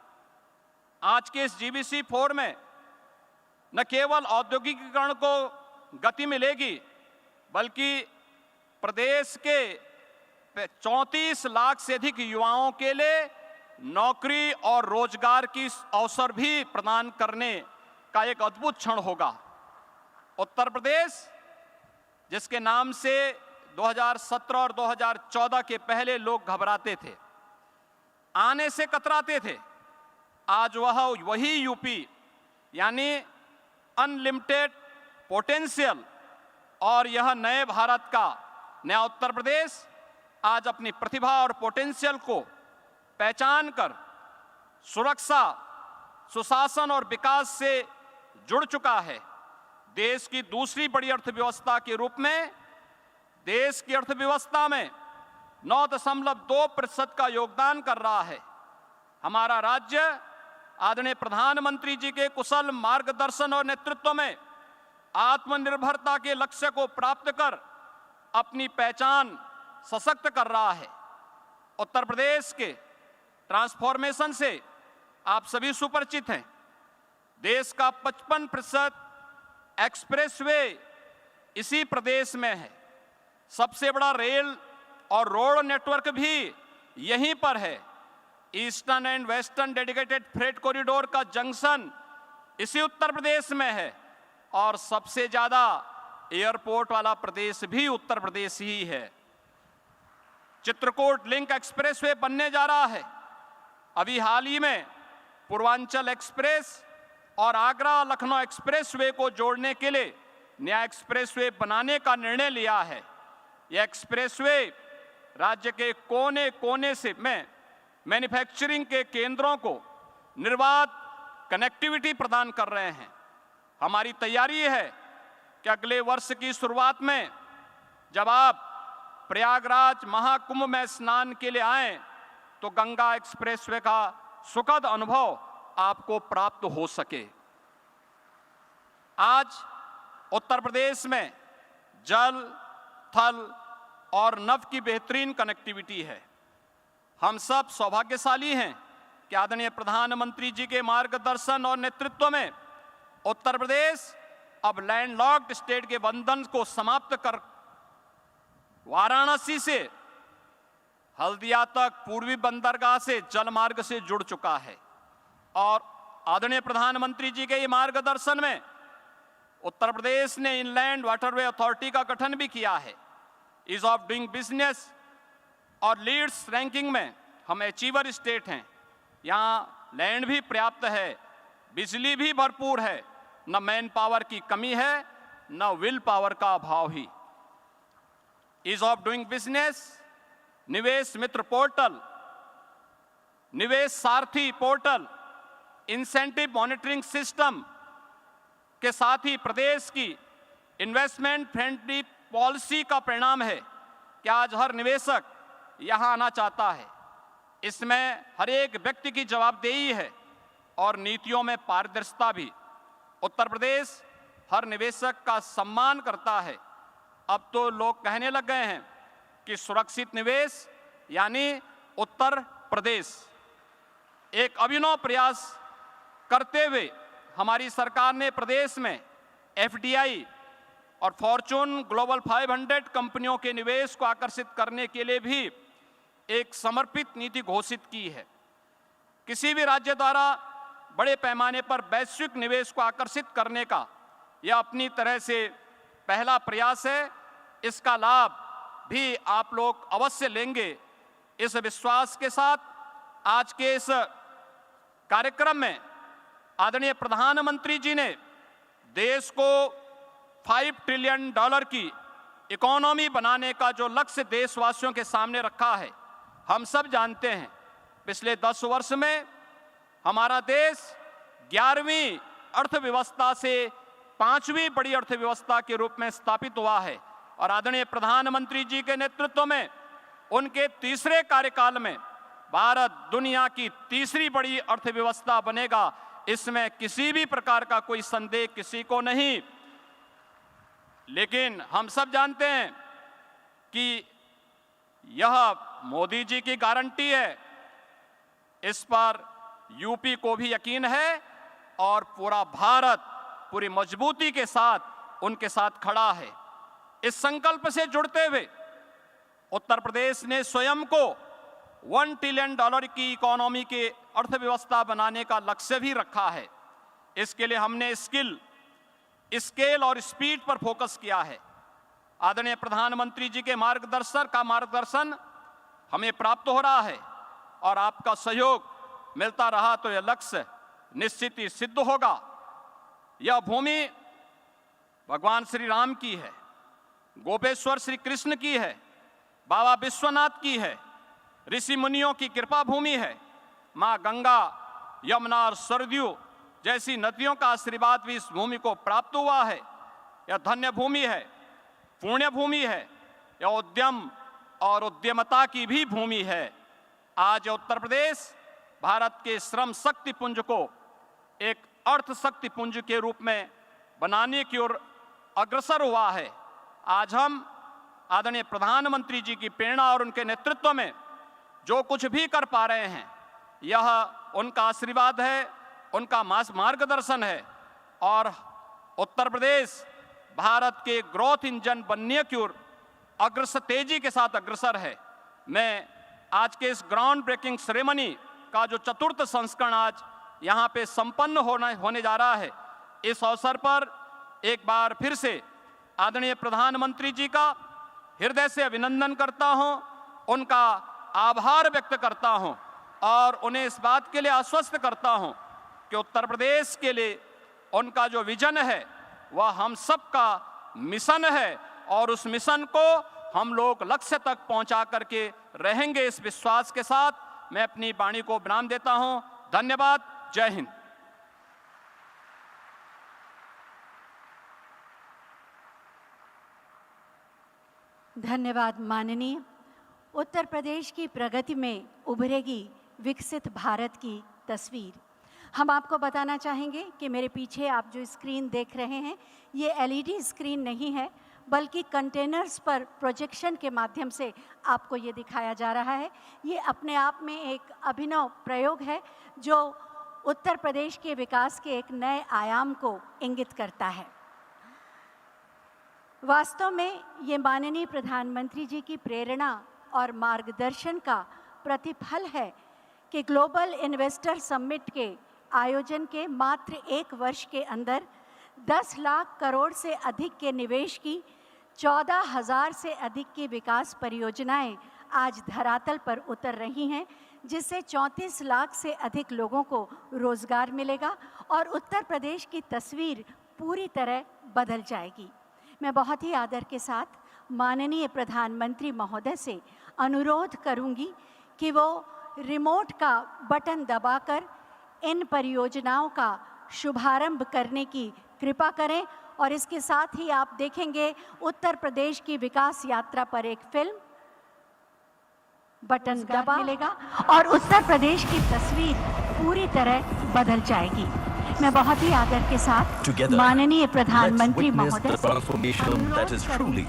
आज के इस GBC 4 में न केवल औद्योगिकीकरण को गति मिलेगी बल्कि प्रदेश के 34 लाख से अधिक युवाओं के लिए नौकरी और रोजगार की अवसर भी प्रदान करने का एक अद्भुत क्षण होगा। उत्तर प्रदेश जिसके नाम से 2017 और 2014 के पहले लोग घबराते थे, आने से कतराते थे, आज वही यूपी यानी अनलिमिटेड पोटेंशियल और यह नए भारत का नया उत्तर प्रदेश आज अपनी प्रतिभा और पोटेंशियल को पहचान कर सुरक्षा, सुशासन और विकास से जुड़ चुका है। देश की दूसरी बड़ी अर्थव्यवस्था के रूप में देश की अर्थव्यवस्था में 9.2% का योगदान कर रहा है। हमारा राज्य आदरणीय प्रधानमंत्री जी के कुशल मार्गदर्शन और नेतृत्व में आत्मनिर्भरता के लक्ष्य को प्राप्त कर अपनी पहचान सशक्त कर रहा है। उत्तर प्रदेश के ट्रांसफॉर्मेशन से आप सभी सुपरिचित हैं। देश का 55% एक्सप्रेसवे इसी प्रदेश में है। सबसे बड़ा रेल और रोड नेटवर्क भी यहीं पर है। Eastern and western dedicated freight corridor का जंक्शन इसी उत्तर प्रदेश में है और सबसे ज्यादा एयरपोर्ट वाला प्रदेश भी उत्तर प्रदेश ही है। चित्रकूट लिंक एक्सप्रेसवे बनने जा रहा है। अभी हाल ही में पूर्वांचल एक्सप्रेस और आगरा लखनऊ एक्सप्रेसवे को जोड़ने के लिए नया एक्सप्रेसवे बनाने का निर्णय लिया है। यह एक्सप्रेसवे राज्य के कोने कोने से में मैन्युफैक्चरिंग के केंद्रों को निर्बाध कनेक्टिविटी प्रदान कर रहे हैं। हमारी तैयारी है कि अगले वर्ष की शुरुआत में जब आप प्रयागराज महाकुंभ में स्नान के लिए आएं तो गंगा एक्सप्रेसवे का सुखद अनुभव आपको प्राप्त हो सके। आज उत्तर प्रदेश में जल, थल और नभ की बेहतरीन कनेक्टिविटी है। हम सब सौभाग्यशाली हैं कि आदरणीय प्रधानमंत्री जी के मार्गदर्शन और नेतृत्व में उत्तर प्रदेश अब लैंडलॉक्ड स्टेट के बंधन को समाप्त कर वाराणसी से हल्दिया तक पूर्वी बंदरगाह से जल मार्ग से जुड़ चुका है। और आदरणीय प्रधानमंत्री जी के ये मार्गदर्शन में उत्तर प्रदेश ने इनलैंड वाटरवे अथॉरिटी का गठन भी किया है। ईज ऑफ डूइंग बिजनेस और लीड्स रैंकिंग में हम अचीवर स्टेट हैं। यहाँ लैंड भी पर्याप्त है, बिजली भी भरपूर है, न मैन पावर की कमी है, न विल पावर का अभाव ही। ईज ऑफ डूइंग बिजनेस, निवेश मित्र पोर्टल, निवेश सारथी पोर्टल, इंसेंटिव मॉनिटरिंग सिस्टम के साथ ही प्रदेश की इन्वेस्टमेंट फ्रेंडली पॉलिसी का परिणाम है कि आज हर निवेशक यहाँ आना चाहता है। इसमें हर एक व्यक्ति की जवाबदेही है और नीतियों में पारदर्शिता भी। उत्तर प्रदेश हर निवेशक का सम्मान करता है। अब तो लोग कहने लग गए हैं कि सुरक्षित निवेश यानी उत्तर प्रदेश। एक अभिनव प्रयास करते हुए हमारी सरकार ने प्रदेश में एफडीआई और फॉर्चून ग्लोबल 500 कंपनियों के निवेश को आकर्षित करने के लिए भी एक समर्पित नीति घोषित की है। किसी भी राज्य द्वारा बड़े पैमाने पर वैश्विक निवेश को आकर्षित करने का यह अपनी तरह से पहला प्रयास है। इसका लाभ भी आप लोग अवश्य लेंगे। इस विश्वास के साथ आज के इस कार्यक्रम में आदरणीय प्रधानमंत्री जी ने देश को $5 ट्रिलियन की इकोनॉमी बनाने का जो लक्ष्य देशवासियों के सामने रखा है, हम सब जानते हैं। पिछले 10 वर्ष में हमारा देश 11वीं अर्थव्यवस्था से 5वीं बड़ी अर्थव्यवस्था के रूप में स्थापित हुआ है और आदरणीय प्रधानमंत्री जी के नेतृत्व में उनके तीसरे कार्यकाल में भारत दुनिया की तीसरी बड़ी अर्थव्यवस्था बनेगा। इसमें किसी भी प्रकार का कोई संदेह किसी को नहीं। लेकिन हम सब जानते हैं कि यह मोदी जी की गारंटी है, इस पर यूपी को भी यकीन है और पूरा भारत पूरी मजबूती के साथ उनके साथ खड़ा है। इस संकल्प से जुड़ते हुए उत्तर प्रदेश ने स्वयं को $1 ट्रिलियन की इकोनॉमी के अर्थव्यवस्था बनाने का लक्ष्य भी रखा है। इसके लिए हमने स्केल और स्पीड पर फोकस किया है। आदरणीय प्रधानमंत्री जी के मार्गदर्शन हमें प्राप्त हो रहा है और आपका सहयोग मिलता रहा तो यह लक्ष्य निश्चित ही सिद्ध होगा। यह भूमि भगवान श्री राम की है, गोपेश्वर श्री कृष्ण की है, बाबा विश्वनाथ की है, ऋषि मुनियों की कृपा भूमि है। माँ गंगा, यमुना और सरयू जैसी नदियों का आशीर्वाद भी इस भूमि को प्राप्त हुआ है। यह धन्य भूमि है, पुण्य भूमि है, यह उद्यम और उद्यमता की भी भूमि है। आज उत्तर प्रदेश भारत के श्रम शक्ति पुंज को एक अर्थ शक्ति पुंज के रूप में बनाने की ओर अग्रसर हुआ है। आज हम आदरणीय प्रधानमंत्री जी की प्रेरणा और उनके नेतृत्व में जो कुछ भी कर पा रहे हैं, यह उनका आशीर्वाद है, उनका मार्गदर्शन है और उत्तर प्रदेश भारत के ग्रोथ इंजन बनने की ओर तेजी के साथ अग्रसर है। मैं आज के इस ग्राउंड ब्रेकिंग सेरेमनी का जो चतुर्थ संस्करण आज यहाँ पे संपन्न होने जा रहा है, इस अवसर पर एक बार फिर से आदरणीय प्रधानमंत्री जी का हृदय से अभिनंदन करता हूँ, उनका आभार व्यक्त करता हूँ और उन्हें इस बात के लिए आश्वस्त करता हूँ कि उत्तर प्रदेश के लिए उनका जो विजन है वह हम सबका मिशन है और उस मिशन को हम लोग लक्ष्य तक पहुंचा करके रहेंगे। इस विश्वास के साथ मैं अपनी वाणी को विराम देता हूं। धन्यवाद। जय हिंद। धन्यवाद माननीय। उत्तर प्रदेश की प्रगति में उभरेगी विकसित भारत की तस्वीर। हम आपको बताना चाहेंगे कि मेरे पीछे आप जो स्क्रीन देख रहे हैं, ये एलईडी स्क्रीन नहीं है, बल्कि कंटेनर्स पर प्रोजेक्शन के माध्यम से आपको ये दिखाया जा रहा है। ये अपने आप में एक अभिनव प्रयोग है जो उत्तर प्रदेश के विकास के एक नए आयाम को इंगित करता है। वास्तव में ये माननीय प्रधानमंत्री जी की प्रेरणा और मार्गदर्शन का प्रतिफल है कि ग्लोबल इन्वेस्टर समिट के आयोजन के मात्र 1 वर्ष के अंदर 10 लाख करोड़ से अधिक के निवेश की 14,000 से अधिक की विकास परियोजनाएं आज धरातल पर उतर रही हैं, जिससे 34 लाख से अधिक लोगों को रोजगार मिलेगा और उत्तर प्रदेश की तस्वीर पूरी तरह बदल जाएगी। मैं बहुत ही आदर के साथ माननीय प्रधानमंत्री महोदय से अनुरोध करूंगी कि वो रिमोट का बटन दबाकर इन परियोजनाओं का शुभारंभ करने की कृपा करें और इसके साथ ही आप देखेंगे उत्तर प्रदेश की विकास यात्रा पर एक फिल्म बटन दबा मिलेगा और उत्तर प्रदेश की तस्वीर पूरी तरह बदल जाएगी। मैं बहुत ही आदर के साथ माननीय प्रधानमंत्री महोदय से अनुरोध करूंगी।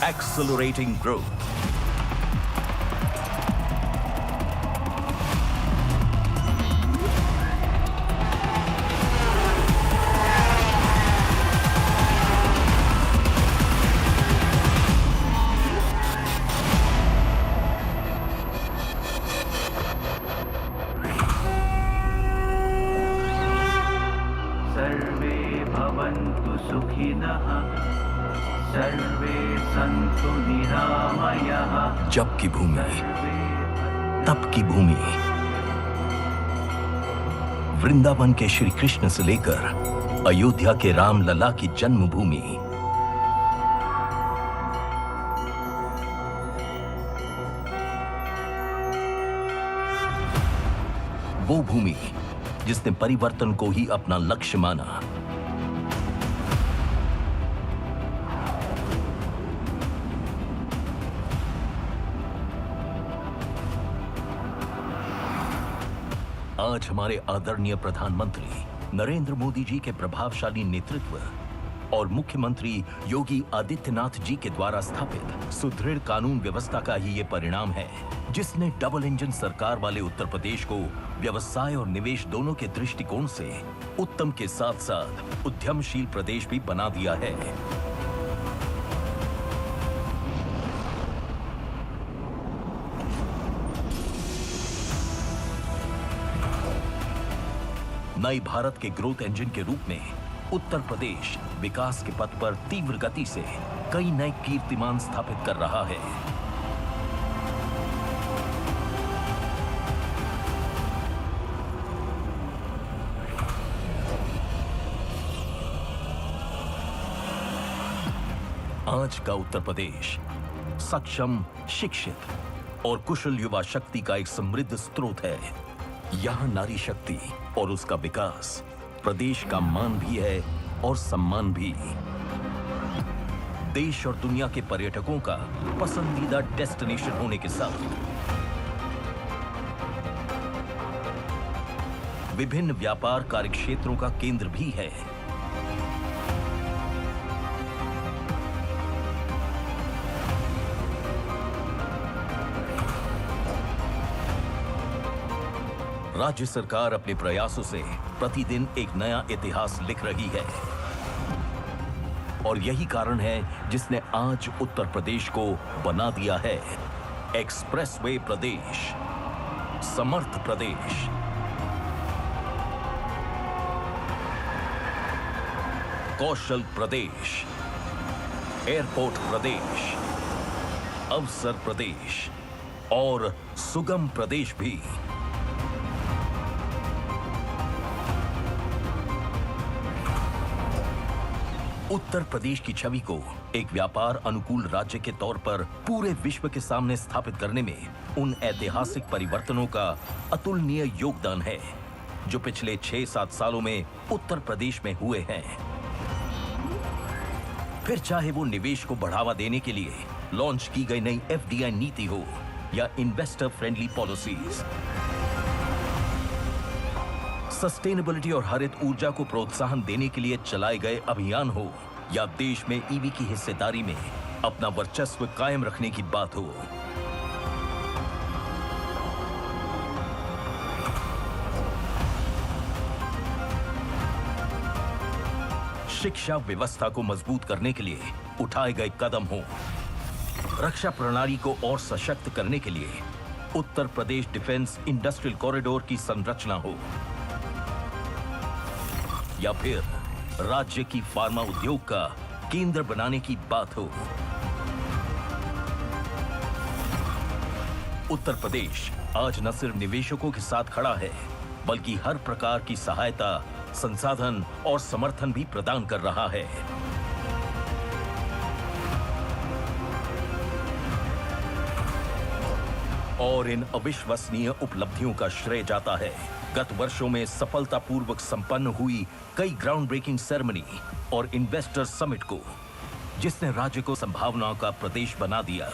Accelerating growth. सर्वे भवन्तु सुखिनः सर्वे सन्तु निरामयः। जब की भूमि तब की भूमि, वृंदावन के श्री कृष्ण से लेकर अयोध्या के राम लला की जन्मभूमि, वो भूमि जिसने परिवर्तन को ही अपना लक्ष्य माना। आज हमारे आदरणीय प्रधानमंत्री नरेंद्र मोदी जी के प्रभावशाली नेतृत्व और मुख्यमंत्री योगी आदित्यनाथ जी के द्वारा स्थापित सुदृढ़ कानून व्यवस्था का ही ये परिणाम है, जिसने डबल इंजन सरकार वाले उत्तर प्रदेश को व्यवसाय और निवेश दोनों के दृष्टिकोण से उत्तम के साथ साथ उद्यमशील प्रदेश भी बना दिया है। नए भारत के ग्रोथ इंजन के रूप में उत्तर प्रदेश विकास के पथ पर तीव्र गति से कई नए कीर्तिमान स्थापित कर रहा है। आज का उत्तर प्रदेश सक्षम, शिक्षित और कुशल युवा शक्ति का एक समृद्ध स्रोत है। यहां नारी शक्ति और उसका विकास प्रदेश का मान भी है और सम्मान भी। देश और दुनिया के पर्यटकों का पसंदीदा डेस्टिनेशन होने के साथ विभिन्न व्यापार कार्यक्षेत्रों का केंद्र भी है। राज्य सरकार अपने प्रयासों से प्रतिदिन एक नया इतिहास लिख रही है और यही कारण है जिसने आज उत्तर प्रदेश को बना दिया है एक्सप्रेसवे प्रदेश, समर्थ प्रदेश। कौशल प्रदेश, एयरपोर्ट प्रदेश, अवसर प्रदेश और सुगम प्रदेश भी। उत्तर प्रदेश की छवि को एक व्यापार अनुकूल राज्य के तौर पर पूरे विश्व के सामने स्थापित करने में उन ऐतिहासिक परिवर्तनों का अतुलनीय योगदान है जो पिछले 6-7 सालों में उत्तर प्रदेश में हुए हैं। फिर चाहे वो निवेश को बढ़ावा देने के लिए लॉन्च की गई नई FDI नीति हो या इन्वेस्टर फ्रेंडली पॉलिसीज, सस्टेनेबिलिटी और हरित ऊर्जा को प्रोत्साहन देने के लिए चलाए गए अभियान हो या देश में ईवी की हिस्सेदारी में अपना वर्चस्व कायम रखने की बात हो। शिक्षा व्यवस्था को मजबूत करने के लिए उठाए गए कदम हो, रक्षा प्रणाली को और सशक्त करने के लिए Uttar Pradesh defence industrial corridor की संरचना हो, या फिर राज्य की फार्मा उद्योग का केंद्र बनाने की बात हो, उत्तर प्रदेश आज न सिर्फ निवेशकों के साथ खड़ा है, बल्कि हर प्रकार की सहायता, संसाधन और समर्थन भी प्रदान कर रहा है। और इन अविश्वसनीय उपलब्धियों का श्रेय जाता है गत वर्षों में सफलतापूर्वक संपन्न हुई कई ग्राउंड ब्रेकिंग सेरेमनी और इन्वेस्टर समिट को, जिसने राज्य को संभावनाओं का प्रदेश बना दिया।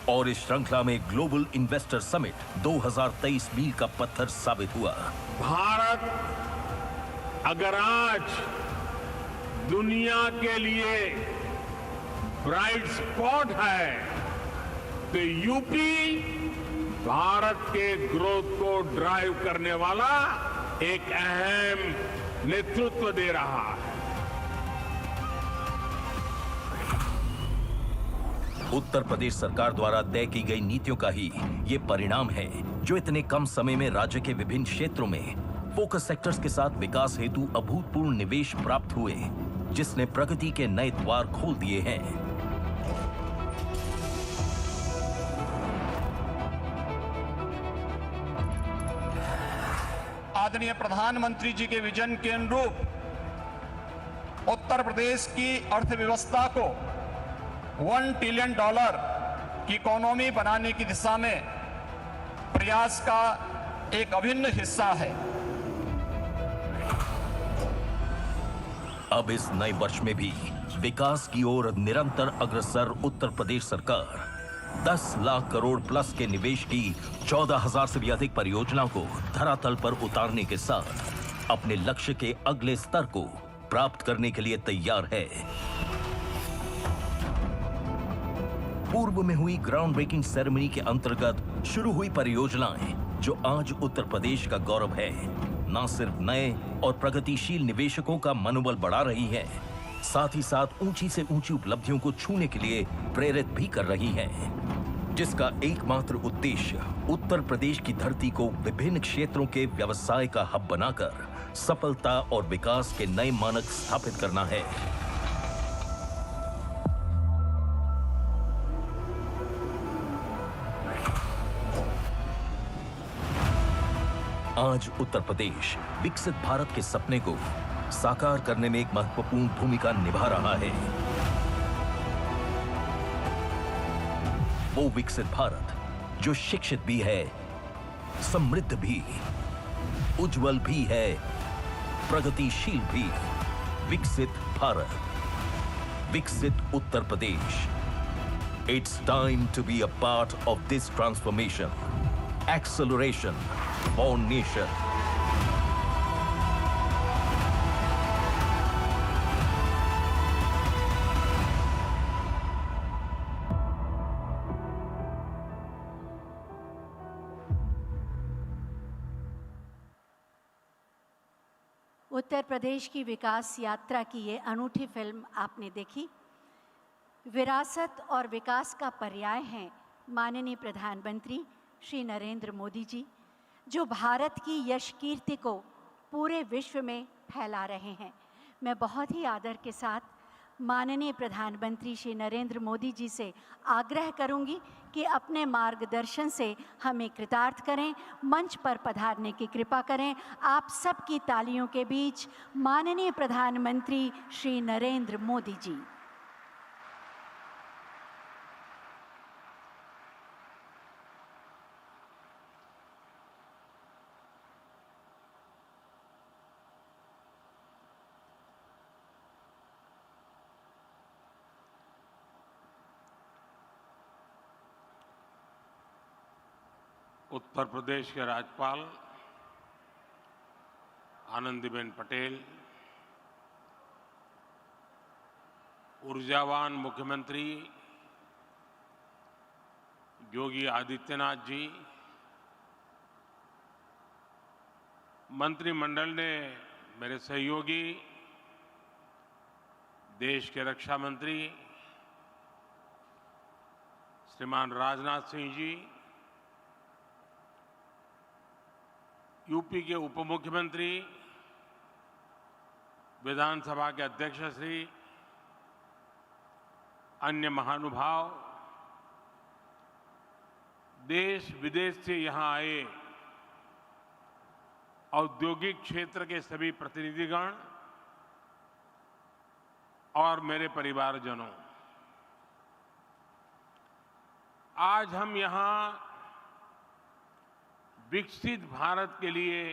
और इस श्रृंखला में ग्लोबल इन्वेस्टर समिट 2023 मील का पत्थर साबित हुआ। भारत अगर आज दुनिया के लिए ब्राइट स्पॉट है तो यूपी भारत के ग्रोथ को ड्राइव करने वाला एक अहम नेतृत्व दे रहा है। उत्तर प्रदेश सरकार द्वारा तय की गई नीतियों का ही ये परिणाम है जो इतने कम समय में राज्य के विभिन्न क्षेत्रों में फोकस सेक्टर्स के साथ विकास हेतु अभूतपूर्व निवेश प्राप्त हुए, जिसने प्रगति के नए द्वार खोल दिए हैं। आदरणीय प्रधानमंत्री जी के विजन के अनुरूप उत्तर प्रदेश की अर्थव्यवस्था को $1 ट्रिलियन की इकोनॉमी बनाने की दिशा में प्रयास का एक अभिन्न हिस्सा है। अब इस नए वर्ष में भी विकास की ओर निरंतर अग्रसर उत्तर प्रदेश सरकार 10 लाख करोड़ प्लस के निवेश की 14,000 से भी अधिक परियोजनाओं को धरातल पर उतारने के साथ अपने लक्ष्य के अगले स्तर को प्राप्त करने के लिए तैयार है। पूर्व में हुई ग्राउंड ब्रेकिंग सेरेमनी के अंतर्गत शुरू हुई परियोजनाएं जो आज उत्तर प्रदेश का गौरव है, न सिर्फ नए और प्रगतिशील निवेशकों का मनोबल बढ़ा रही है, साथ ही साथ ऊंची से ऊंची उपलब्धियों को छूने के लिए प्रेरित भी कर रही है, जिसका एकमात्र उद्देश्य उत्तर प्रदेश की धरती को विभिन्न क्षेत्रों के व्यवसाय का हब बनाकर सफलता और विकास के नए मानक स्थापित करना है। आज उत्तर प्रदेश विकसित भारत के सपने को साकार करने में एक महत्वपूर्ण भूमिका निभा रहा है। वो विकसित भारत जो शिक्षित भी है, समृद्ध भी, उज्जवल भी है, प्रगतिशील भी। विकसित भारत, विकसित Uttar Pradesh. It's time to be a part of this transformation. Acceleration for nation. Uttar Pradesh की विकास यात्रा की ये अनूठी फिल्म आपने देखी। विरासत और विकास का पर्याय हैं माननीय प्रधानमंत्री श्री नरेंद्र मोदी जी, जो भारत की यश कीर्ति को पूरे विश्व में फैला रहे हैं। मैं बहुत ही आदर के साथ माननीय प्रधानमंत्री श्री नरेंद्र मोदी जी से आग्रह करूंगी कि अपने मार्गदर्शन से हमें कृतार्थ करें, मंच पर पधारने की कृपा करें। आप सबकी तालियों के बीच माननीय प्रधानमंत्री श्री नरेंद्र मोदी जी। उत्तर प्रदेश के राज्यपाल आनंदीबेन पटेल, ऊर्जावान मुख्यमंत्री योगी आदित्यनाथ जी, मंत्रिमंडल ने मेरे सहयोगी देश के रक्षा मंत्री श्रीमान राजनाथ सिंह जी, यूपी के उप मुख्यमंत्री, विधानसभा के अध्यक्ष श्री अन्य महानुभाव, देश विदेश से यहाँ आए औद्योगिक क्षेत्र के सभी प्रतिनिधिगण और मेरे परिवारजनों, आज हम यहाँ विकसित भारत के लिए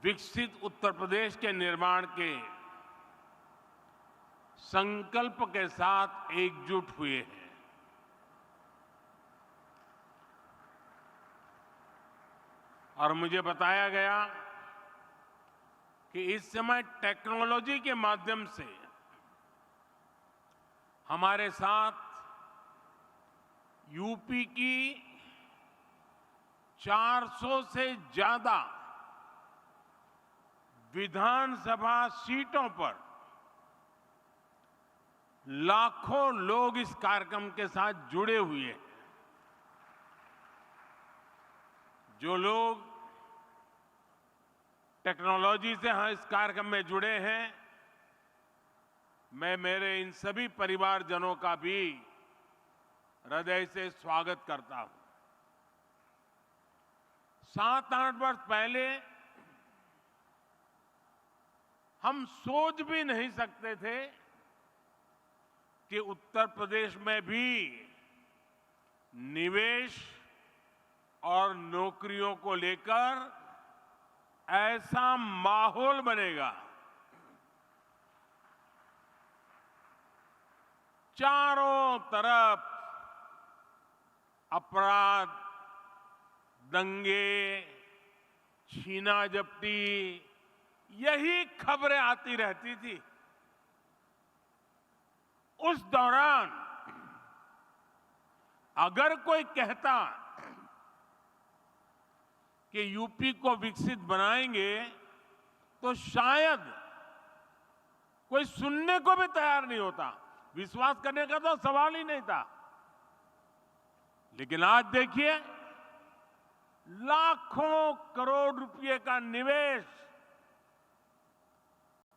विकसित उत्तर प्रदेश के निर्माण के संकल्प के साथ एकजुट हुए हैं। और मुझे बताया गया कि इस समय टेक्नोलॉजी के माध्यम से हमारे साथ यूपी की 400 से ज्यादा विधानसभा सीटों पर लाखों लोग इस कार्यक्रम के साथ जुड़े हुए हैं। जो लोग टेक्नोलॉजी से इस कार्यक्रम में जुड़े हैं, मैं मेरे इन सभी परिवारजनों का भी हृदय से स्वागत करता हूं। 7-8 वर्ष पहले हम सोच भी नहीं सकते थे कि उत्तर प्रदेश में भी निवेश और नौकरियों को लेकर ऐसा माहौल बनेगा। चारों तरफ अपराध, दंगे, छीना झपटी, यही खबरें आती रहती थी। उस दौरान अगर कोई कहता कि यूपी को विकसित बनाएंगे तो शायद कोई सुनने को भी तैयार नहीं होता, विश्वास करने का तो सवाल ही नहीं था। लेकिन आज देखिए, लाखों करोड़ रुपए का निवेश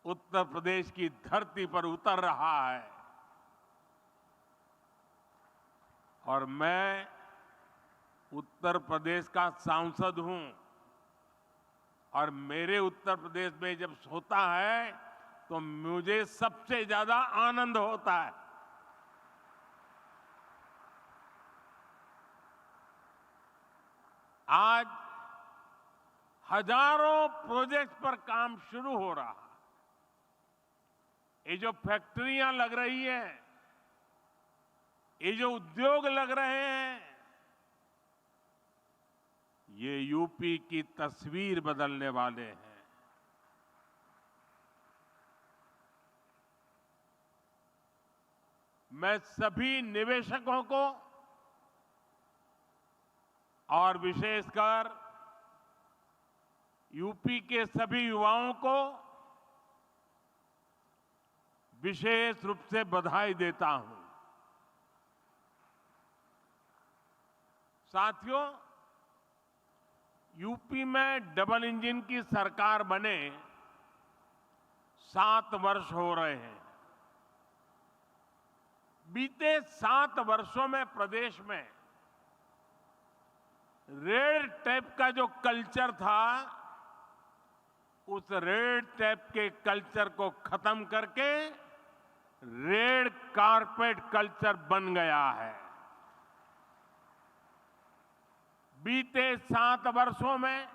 उत्तर प्रदेश की धरती पर उतर रहा है। और मैं उत्तर प्रदेश का सांसद हूं और मेरे उत्तर प्रदेश में जब होता है तो मुझे सबसे ज्यादा आनंद होता है। आज हजारों प्रोजेक्ट पर काम शुरू हो रहा है। ये जो फैक्ट्रियां लग रही हैं, ये जो उद्योग लग रहे हैं, ये यूपी की तस्वीर बदलने वाले हैं। मैं सभी निवेशकों को और विशेषकर यूपी के सभी युवाओं को विशेष रूप से बधाई देता हूं। साथियों, यूपी में डबल इंजन की सरकार बने 7 वर्ष हो रहे हैं। बीते 7 वर्षों में प्रदेश में रेड टेप का जो कल्चर था, उस रेड टेप के कल्चर को खत्म करके रेड कारपेट कल्चर बन गया है। बीते 7 वर्षों में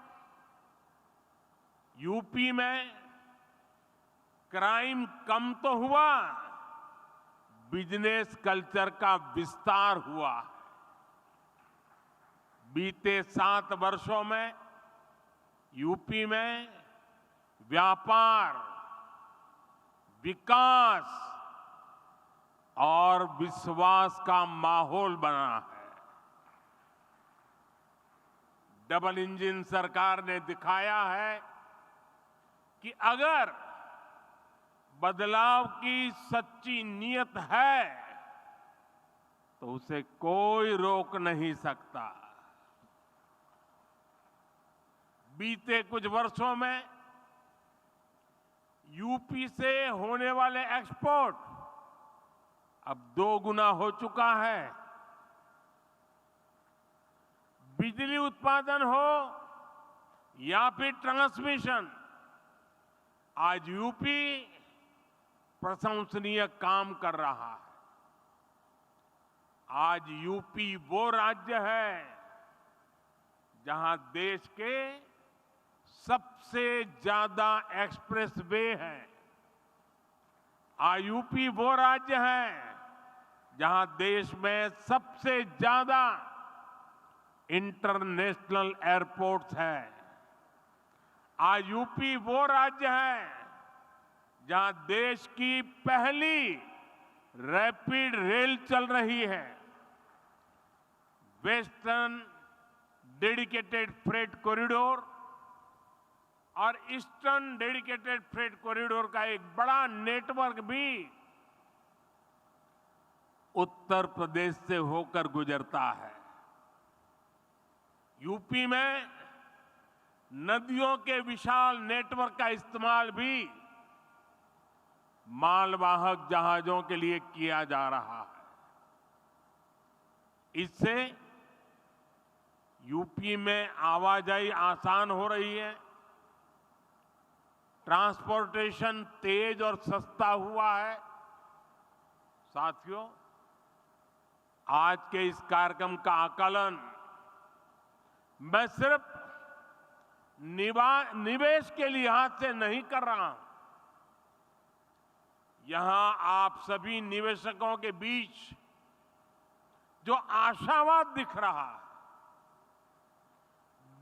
यूपी में क्राइम कम तो हुआ, बिजनेस कल्चर का विस्तार हुआ। बीते 7 वर्षों में यूपी में व्यापार, विकास और विश्वास का माहौल बना है। डबल इंजन सरकार ने दिखाया है कि अगर बदलाव की सच्ची नीयत है तो उसे कोई रोक नहीं सकता। बीते कुछ वर्षों में यूपी से होने वाले एक्सपोर्ट अब 2 गुना हो चुका है। बिजली उत्पादन हो या फिर ट्रांसमिशन, आज यूपी प्रशंसनीय काम कर रहा है। आज यूपी वो राज्य है जहां देश के सबसे ज्यादा एक्सप्रेस वे हैं। आज यूपी वो राज्य है जहां देश में सबसे ज्यादा इंटरनेशनल एयरपोर्ट्स हैं। आज यूपी वो राज्य है जहां देश की पहली रैपिड रेल चल रही है। वेस्टर्न डेडिकेटेड फ्रेट कॉरिडोर और ईस्टर्न डेडिकेटेड फ्रेट कॉरिडोर का एक बड़ा नेटवर्क भी उत्तर प्रदेश से होकर गुजरता है। यूपी में नदियों के विशाल नेटवर्क का इस्तेमाल भी मालवाहक जहाजों के लिए किया जा रहा है। इससे यूपी में आवाजाही आसान हो रही है, ट्रांसपोर्टेशन तेज और सस्ता हुआ है। साथियों, आज के इस कार्यक्रम का आकलन मैं सिर्फ निवेश के लिहाज से नहीं कर रहा हूं। यहां आप सभी निवेशकों के बीच जो आशावाद दिख रहा है,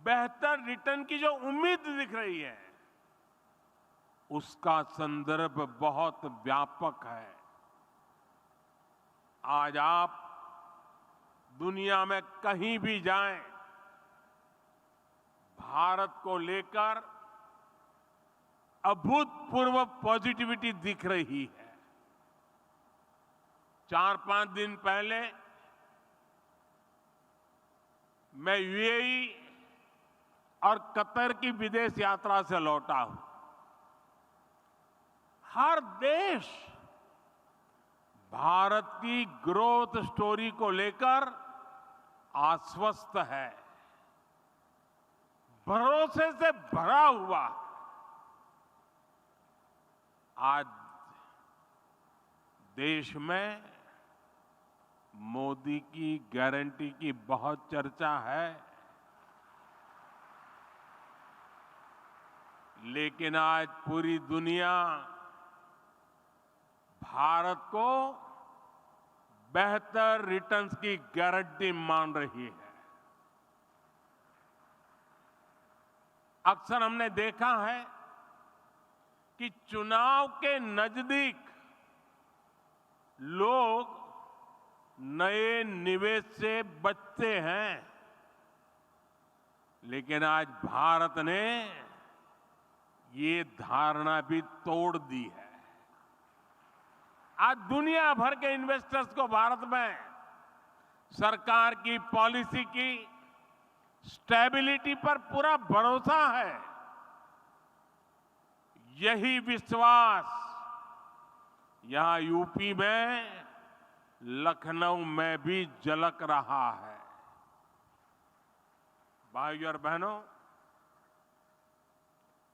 बेहतर रिटर्न की जो उम्मीद दिख रही है, उसका संदर्भ बहुत व्यापक है। आज आप दुनिया में कहीं भी जाएं, भारत को लेकर अभूतपूर्व पॉजिटिविटी दिख रही है। 4-5 दिन पहले मैं यूएई और कतर की विदेश यात्रा से लौटा हूं। हर देश भारत की ग्रोथ स्टोरी को लेकर आश्वस्त है, भरोसे से भरा हुआ। आज देश में मोदी की गारंटी की बहुत चर्चा है, लेकिन आज पूरी दुनिया भारत को बेहतर रिटर्न्स की गारंटी मान रही है। अक्सर हमने देखा है कि चुनाव के नजदीक लोग नए निवेश से बचते हैं, लेकिन आज भारत ने ये धारणा भी तोड़ दी है। आज दुनिया भर के इन्वेस्टर्स को भारत में सरकार की पॉलिसी की स्टेबिलिटी पर पूरा भरोसा है। यही विश्वास यहां यूपी में, लखनऊ में भी झलक रहा है। भाइयों और बहनों,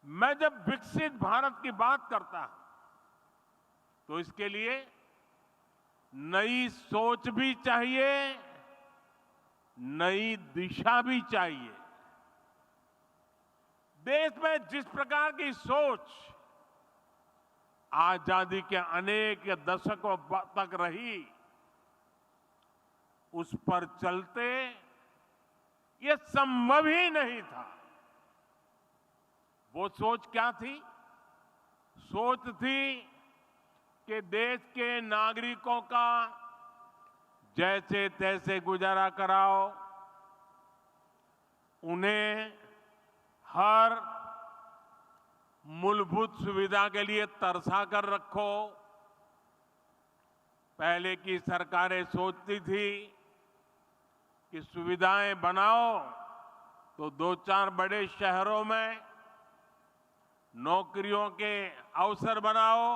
मैं जब विकसित भारत की बात करता हूं तो इसके लिए नई सोच भी चाहिए, नई दिशा भी चाहिए। देश में जिस प्रकार की सोच आजादी के अनेक दशकों तक रही, उस पर चलते ये संभव ही नहीं था। वो सोच क्या थी? सोच थी कि देश के नागरिकों का जैसे तैसे गुजारा कराओ, उन्हें हर मूलभूत सुविधा के लिए तरसा कर रखो। पहले की सरकारें सोचती थी कि सुविधाएं बनाओ तो 2-4 बड़े शहरों में नौकरियों के अवसर बनाओ,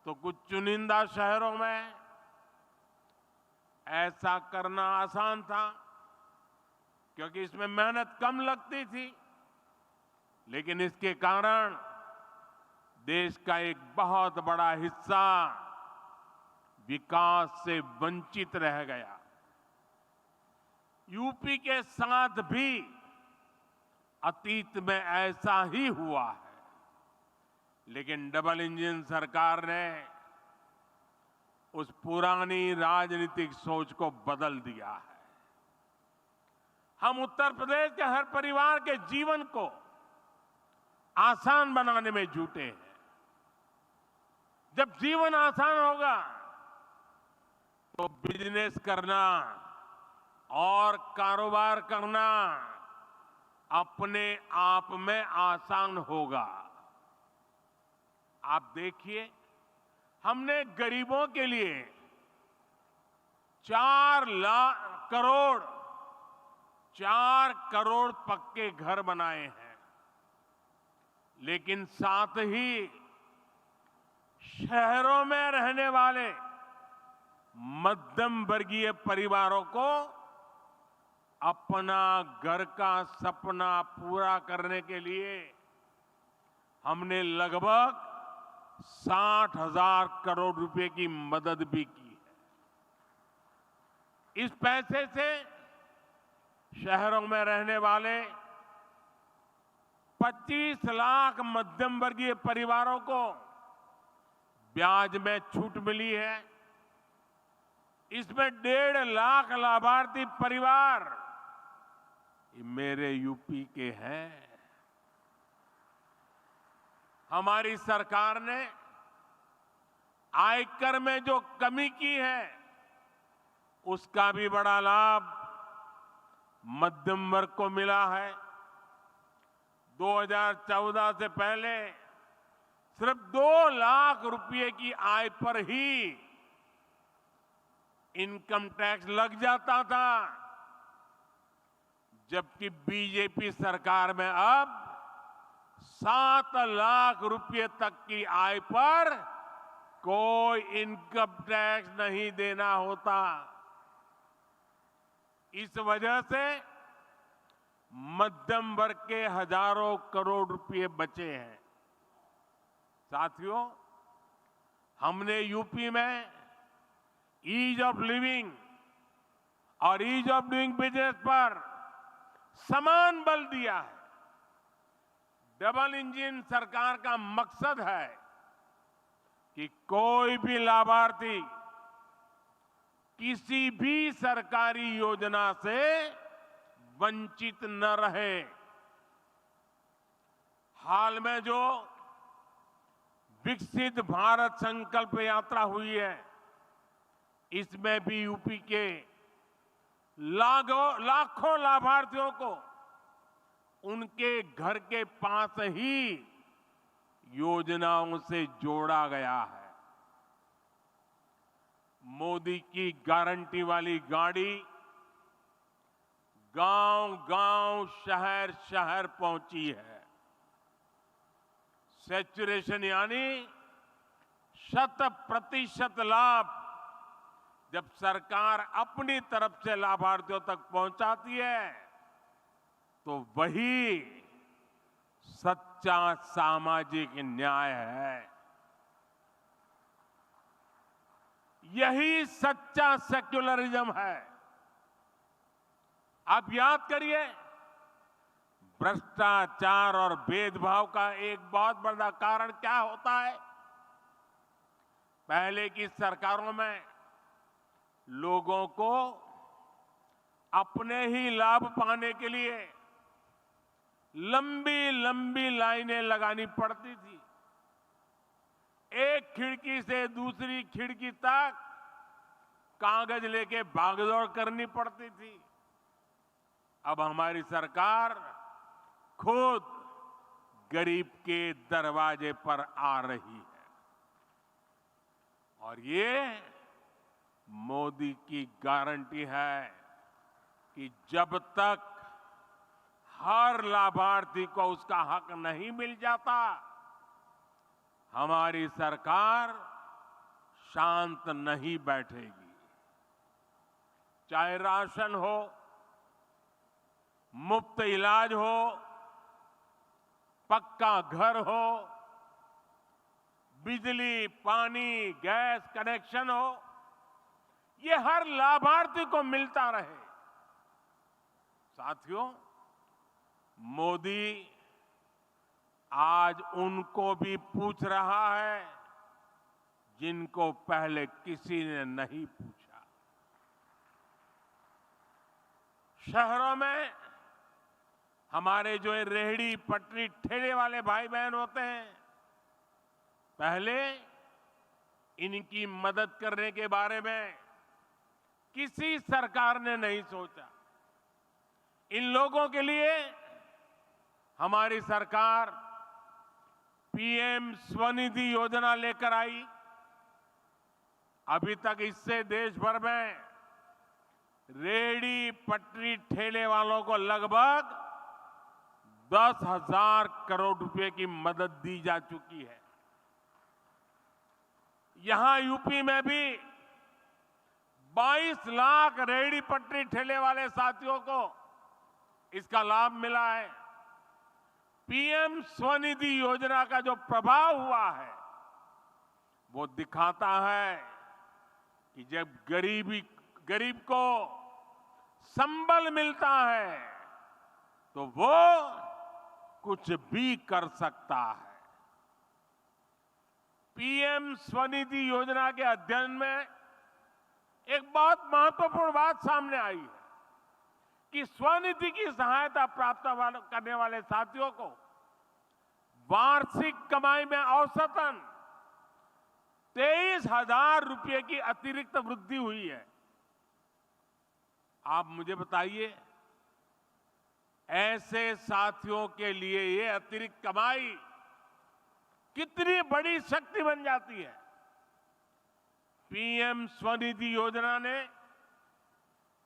तो कुछ चुनिंदा शहरों में ऐसा करना आसान था क्योंकि इसमें मेहनत कम लगती थी, लेकिन इसके कारण देश का एक बहुत बड़ा हिस्सा विकास से वंचित रह गया। यूपी के साथ भी अतीत में ऐसा ही हुआ है, लेकिन डबल इंजन सरकार ने उस पुरानी राजनीतिक सोच को बदल दिया है। हम उत्तर प्रदेश के हर परिवार के जीवन को आसान बनाने में जुटे हैं। जब जीवन आसान होगा तो बिजनेस करना और कारोबार करना अपने आप में आसान होगा। आप देखिए, हमने गरीबों के लिए 4 करोड़ पक्के घर बनाए हैं, लेकिन साथ ही शहरों में रहने वाले मध्यम वर्गीय परिवारों को अपना घर का सपना पूरा करने के लिए हमने लगभग 60,000 करोड़ रुपए की मदद भी की है। इस पैसे से शहरों में रहने वाले 25 लाख मध्यम वर्गीय परिवारों को ब्याज में छूट मिली है। इसमें 1.5 लाख लाभार्थी परिवार ये मेरे यूपी के हैं। हमारी सरकार ने आयकर में जो कमी की है उसका भी बड़ा लाभ मध्यम वर्ग को मिला है। 2014 से पहले सिर्फ 2 लाख रुपए की आय पर ही इनकम टैक्स लग जाता था, जबकि बीजेपी सरकार में अब 7 लाख रुपए तक की आय पर कोई इनकम टैक्स नहीं देना होता। इस वजह से मध्यम वर्ग के हजारों करोड़ रुपए बचे हैं। साथियों, हमने यूपी में ईज ऑफ लिविंग और ईज ऑफ डूइंग बिजनेस पर समान बल दिया है। डबल इंजन सरकार का मकसद है कि कोई भी लाभार्थी किसी भी सरकारी योजना से वंचित न रहे। हाल में जो विकसित भारत संकल्प यात्रा हुई है, इसमें भी यूपी के लाखों लाभार्थियों को उनके घर के पास ही योजनाओं से जोड़ा गया है। मोदी की गारंटी वाली गाड़ी गांव-गांव, शहर-शहर पहुंची है। सैचुरेशन यानी 100% लाभ जब सरकार अपनी तरफ से लाभार्थियों तक पहुंचाती है तो वही सच्चा सामाजिक न्याय है। यही सच्चा सेक्युलरिज्म है। आप याद करिए, भ्रष्टाचार और भेदभाव का एक बहुत बड़ा कारण क्या होता है। पहले की सरकारों में लोगों को अपने ही लाभ पाने के लिए लंबी लंबी लाइनें लगानी पड़ती थी। एक खिड़की से दूसरी खिड़की तक कागज लेके भागदौड़ करनी पड़ती थी। अब हमारी सरकार खुद गरीब के दरवाजे पर आ रही है और ये मोदी की गारंटी है कि जब तक हर लाभार्थी को उसका हक नहीं मिल जाता, हमारी सरकार शांत नहीं बैठेगी। चाहे राशन हो, मुफ्त इलाज हो, पक्का घर हो, बिजली, पानी, गैस कनेक्शन हो, ये हर लाभार्थी को मिलता रहे। साथियों, मोदी आज उनको भी पूछ रहा है जिनको पहले किसी ने नहीं पूछा। शहरों में हमारे जो रेहड़ी पटरी ठेले वाले भाई बहन होते हैं, पहले इनकी मदद करने के बारे में किसी सरकार ने नहीं सोचा। इन लोगों के लिए हमारी सरकार पीएम स्वनिधि योजना लेकर आई। अभी तक इससे देश भर में रेहड़ी पटरी ठेले वालों को लगभग 10,000 करोड़ रुपए की मदद दी जा चुकी है। यहां यूपी में भी 22 लाख रेहड़ी पटरी ठेले वाले साथियों को इसका लाभ मिला है। पीएम स्वनिधि योजना का जो प्रभाव हुआ है वो दिखाता है कि जब गरीब को संबल मिलता है तो वो कुछ भी कर सकता है। पीएम स्वनिधि योजना के अध्ययन में एक बहुत महत्वपूर्ण बात सामने आई है कि स्वनिधि की सहायता प्राप्त करने वाले साथियों को वार्षिक कमाई में औसतन 23,000 रुपए की अतिरिक्त वृद्धि हुई है। आप मुझे बताइए, ऐसे साथियों के लिए ये अतिरिक्त कमाई कितनी बड़ी शक्ति बन जाती है। पीएम स्वनिधि योजना ने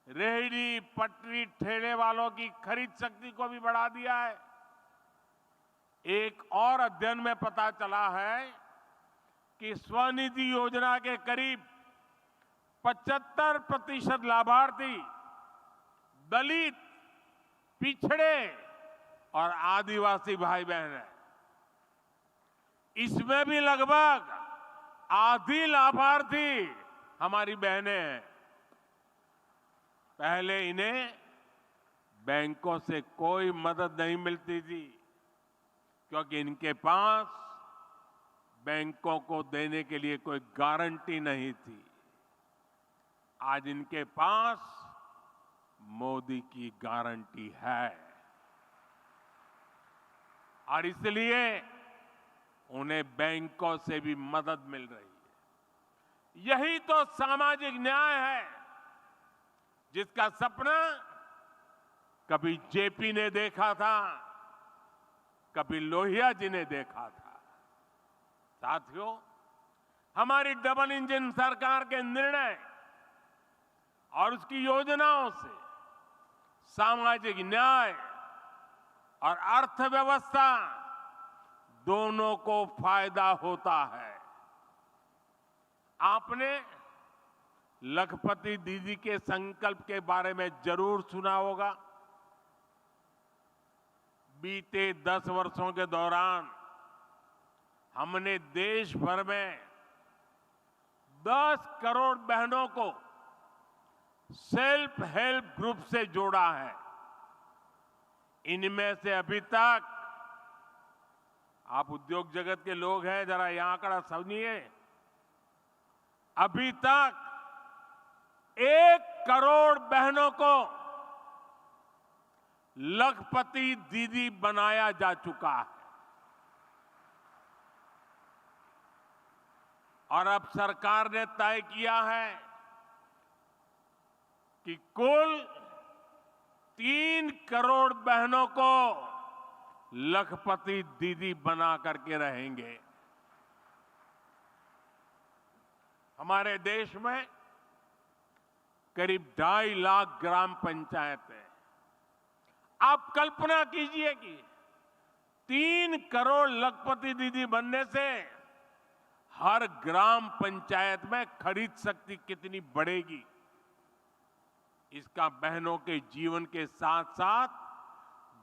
रेहड़ी पटरी ठेले वालों की खरीद शक्ति को भी बढ़ा दिया है। एक और अध्ययन में पता चला है कि स्वनिधि योजना के करीब 75% लाभार्थी दलित, पिछड़े और आदिवासी भाई बहन हैं। इसमें भी लगभग आधी लाभार्थी हमारी बहनें हैं। पहले इन्हें बैंकों से कोई मदद नहीं मिलती थी क्योंकि इनके पास बैंकों को देने के लिए कोई गारंटी नहीं थी। आज इनके पास मोदी की गारंटी है और इसलिए उन्हें बैंकों से भी मदद मिल रही है। यही तो सामाजिक न्याय है जिसका सपना कभी जेपी ने देखा था, कभी लोहिया जी ने देखा था। साथियों, हमारी डबल इंजन सरकार के निर्णय और उसकी योजनाओं से सामाजिक न्याय और अर्थव्यवस्था दोनों को फायदा होता है। आपने लखपति दीदी के संकल्प के बारे में जरूर सुना होगा। बीते 10 वर्षों के दौरान हमने देश भर में 10 करोड़ बहनों को सेल्फ हेल्प ग्रुप से जोड़ा है। इनमें से अभी तक, आप उद्योग जगत के लोग हैं, जरा यह आंकड़ा समझिए, अभी तक 1 करोड़ बहनों को लखपति दीदी बनाया जा चुका है। और अब सरकार ने तय किया है कि कुल 3 करोड़ बहनों को लखपति दीदी बना करके रहेंगे। हमारे देश में करीब 2.5 लाख ग्राम पंचायतें। आप कल्पना कीजिए कि 3 करोड़ लखपति दीदी बनने से हर ग्राम पंचायत में खरीद शक्ति कितनी बढ़ेगी। इसका बहनों के जीवन के साथ साथ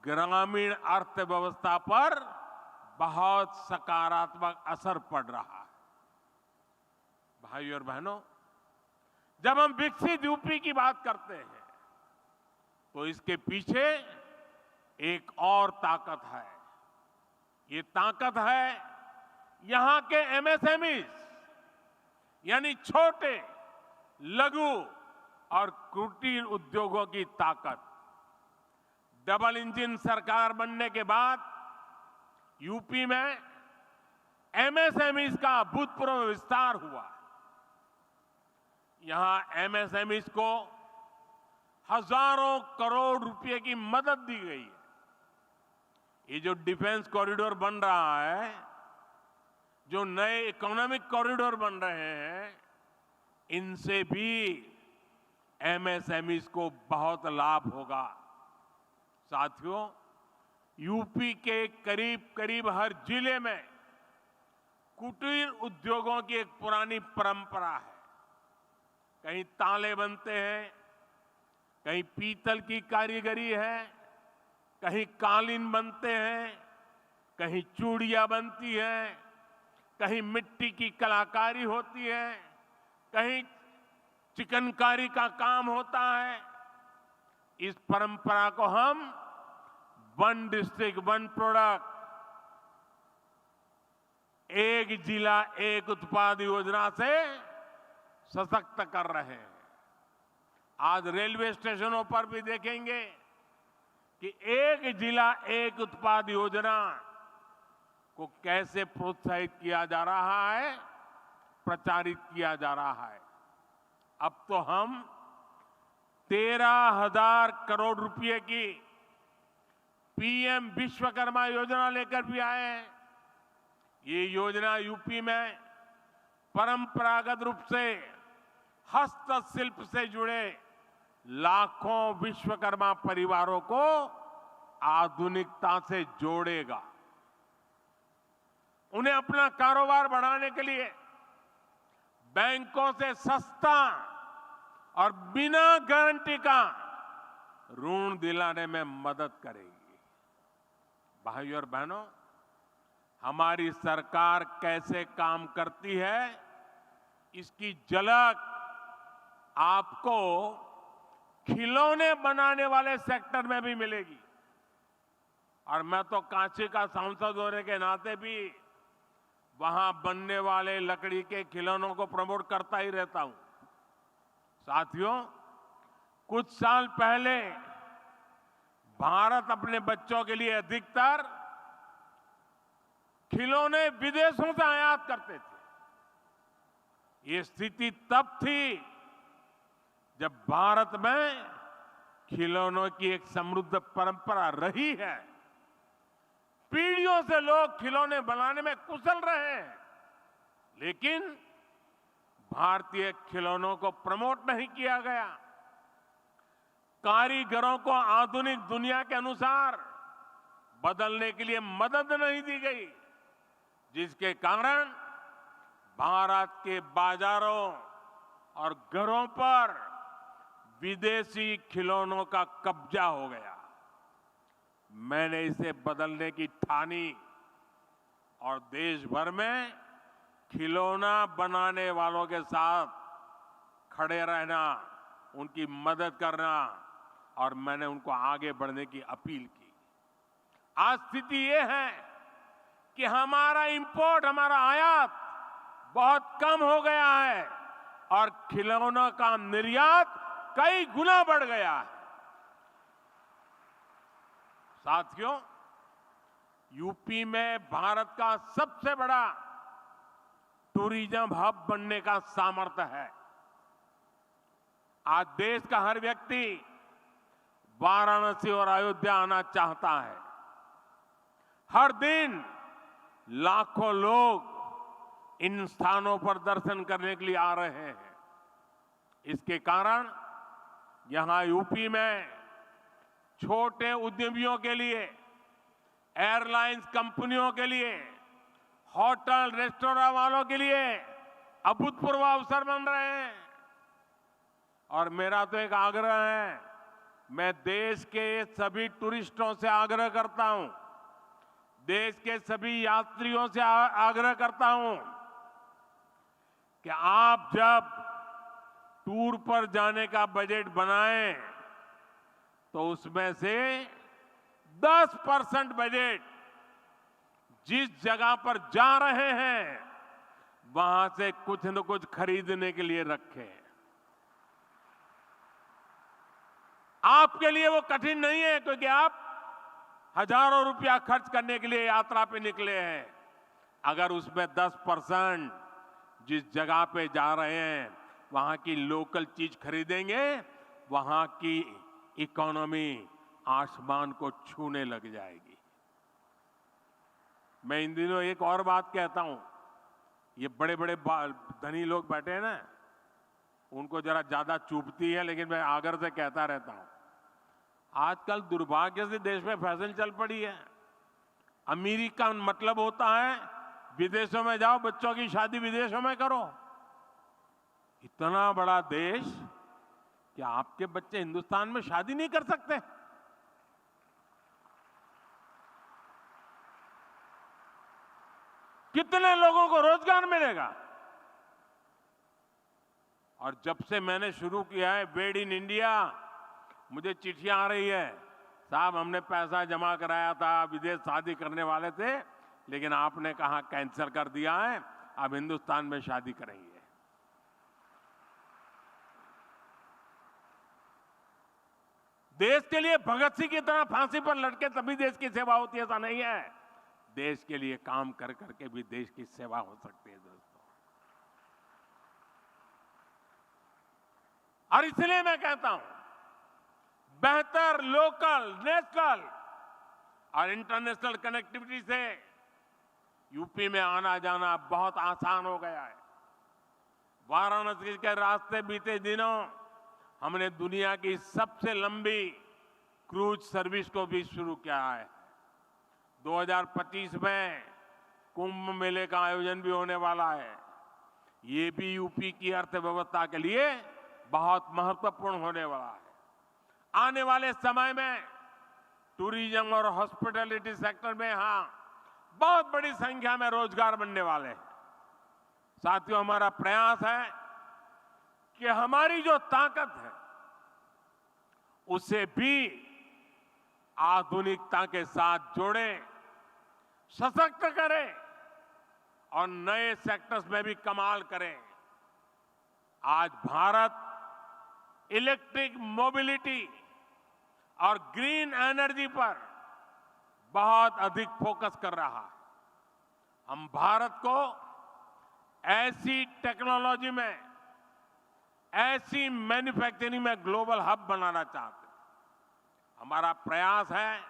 ग्रामीण अर्थव्यवस्था पर बहुत सकारात्मक असर पड़ रहा है। भाइयों और बहनों, जब हम विकसित यूपी की बात करते हैं तो इसके पीछे एक और ताकत है। ये ताकत है यहां के एमएसएमई, यानी छोटे, लघु और कुटीर उद्योगों की ताकत। डबल इंजन सरकार बनने के बाद यूपी में एमएसएमई का अभूतपूर्व विस्तार हुआ। यहां एमएसएमई को हजारों करोड़ रुपए की मदद दी गई है। ये जो डिफेंस कॉरिडोर बन रहा है, जो नए इकोनॉमिक कॉरिडोर बन रहे हैं, इनसे भी एमएसएमई को बहुत लाभ होगा। साथियों, यूपी के करीब करीब हर जिले में कुटीर उद्योगों की एक पुरानी परंपरा है। कहीं ताले बनते हैं, कहीं पीतल की कारीगरी है, कहीं कालीन बनते हैं, कहीं चूड़ियां बनती हैं, कहीं मिट्टी की कलाकारी होती है, कहीं चिकनकारी का काम होता है। इस परंपरा को हम वन डिस्ट्रिक्ट वन प्रोडक्ट, एक जिला एक उत्पाद योजना से सशक्त कर रहे हैं। आज रेलवे स्टेशनों पर भी देखेंगे कि एक जिला एक उत्पाद योजना को कैसे प्रोत्साहित किया जा रहा है, प्रचारित किया जा रहा है। अब तो हम 13,000 करोड़ रुपए की पीएम विश्वकर्मा योजना लेकर भी आए हैं। ये योजना यूपी में परंपरागत रूप से हस्तशिल्प से जुड़े लाखों विश्वकर्मा परिवारों को आधुनिकता से जोड़ेगा। उन्हें अपना कारोबार बढ़ाने के लिए बैंकों से सस्ता और बिना गारंटी का ऋण दिलाने में मदद करेगी। भाइयों और बहनों, हमारी सरकार कैसे काम करती है, इसकी झलक आपको खिलौने बनाने वाले सेक्टर में भी मिलेगी। और मैं तो कांची का सांसद होने के नाते भी वहां बनने वाले लकड़ी के खिलौनों को प्रमोट करता ही रहता हूं। साथियों, कुछ साल पहले भारत अपने बच्चों के लिए अधिकतर खिलौने विदेशों से आयात करते थे। ये स्थिति तब थी जब भारत में खिलौनों की एक समृद्ध परंपरा रही है। पीढ़ियों से लोग खिलौने बनाने में कुशल रहे हैं, लेकिन भारतीय खिलौनों को प्रमोट नहीं किया गया। कारीगरों को आधुनिक दुनिया के अनुसार बदलने के लिए मदद नहीं दी गई, जिसके कारण भारत के बाजारों और घरों पर विदेशी खिलौनों का कब्जा हो गया। मैंने इसे बदलने की ठानी और देश भर में खिलौना बनाने वालों के साथ खड़े रहना, उनकी मदद करना और मैंने उनको आगे बढ़ने की अपील की। आज स्थिति ये है कि हमारा इंपोर्ट, हमारा आयात बहुत कम हो गया है और खिलौनों का निर्यात कई गुना बढ़ गया है। साथियों, यूपी में भारत का सबसे बड़ा टूरिज्म हब बनने का सामर्थ्य है। आज देश का हर व्यक्ति वाराणसी और अयोध्या आना चाहता है। हर दिन लाखों लोग इन स्थानों पर दर्शन करने के लिए आ रहे हैं। इसके कारण यहां यूपी में छोटे उद्यमियों के लिए, एयरलाइंस कंपनियों के लिए, होटल रेस्टोरेंट वालों के लिए अभूतपूर्व अवसर बन रहे हैं। और मेरा तो एक आग्रह है, मैं देश के सभी टूरिस्टों से आग्रह करता हूं, देश के सभी यात्रियों से आग्रह करता हूं कि आप जब टूर पर जाने का बजट बनाएं तो उसमें से 10% बजट जिस जगह पर जा रहे हैं वहां से कुछ न कुछ खरीदने के लिए रखें। आपके लिए वो कठिन नहीं है, क्योंकि आप हजारों रुपया खर्च करने के लिए यात्रा पे निकले हैं। अगर उसमें 10% जिस जगह पे जा रहे हैं वहां की लोकल चीज खरीदेंगे, वहां की इकोनॉमी आसमान को छूने लग जाएगी। मैं इन दिनों एक और बात कहता हूं, ये बड़े बड़े धनी लोग बैठे हैं ना, उनको जरा ज्यादा चुभती है, लेकिन मैं आग्रह से कहता रहता हूं। आजकल दुर्भाग्य से देश में फैशन चल पड़ी है, अमीरी का मतलब होता है विदेशों में जाओ, बच्चों की शादी विदेशों में करो। इतना बड़ा देश, क्या आपके बच्चे हिंदुस्तान में शादी नहीं कर सकते? कितने लोगों को रोजगार मिलेगा? और जब से मैंने शुरू किया है मेड इन इंडिया, मुझे चिट्ठियां आ रही है, साहब हमने पैसा जमा कराया था, विदेश शादी करने वाले थे, लेकिन आपने कहा कैंसिल कर दिया है, अब हिंदुस्तान में शादी करेंगे। देश के लिए भगत सिंह की तरह फांसी पर लटके तभी देश की सेवा होती है, ऐसा नहीं है। देश के लिए काम कर करके भी देश की सेवा हो सकती है दोस्तों। और इसलिए मैं कहता हूं, बेहतर लोकल, नेशनल और इंटरनेशनल कनेक्टिविटी से यूपी में आना जाना बहुत आसान हो गया है। वाराणसी के रास्ते बीते दिनों हमने दुनिया की सबसे लंबी क्रूज सर्विस को भी शुरू किया है। 2025 में कुंभ मेले का आयोजन भी होने वाला है। ये भी यूपी की अर्थव्यवस्था के लिए बहुत महत्वपूर्ण होने वाला है। आने वाले समय में टूरिज्म और हॉस्पिटैलिटी सेक्टर में बहुत बड़ी संख्या में रोजगार बनने वाले हैं। साथियों, हमारा प्रयास है कि हमारी जो ताकत है उसे भी आधुनिकता के साथ जोड़ें, सशक्त करें और नए सेक्टर्स में भी कमाल करें। आज भारत इलेक्ट्रिक मोबिलिटी और ग्रीन एनर्जी पर बहुत अधिक फोकस कर रहा है। हम भारत को ऐसी टेक्नोलॉजी में, ऐसी मैन्युफैक्चरिंग में ग्लोबल हब बनाना चाहते हैं। हमारा प्रयास है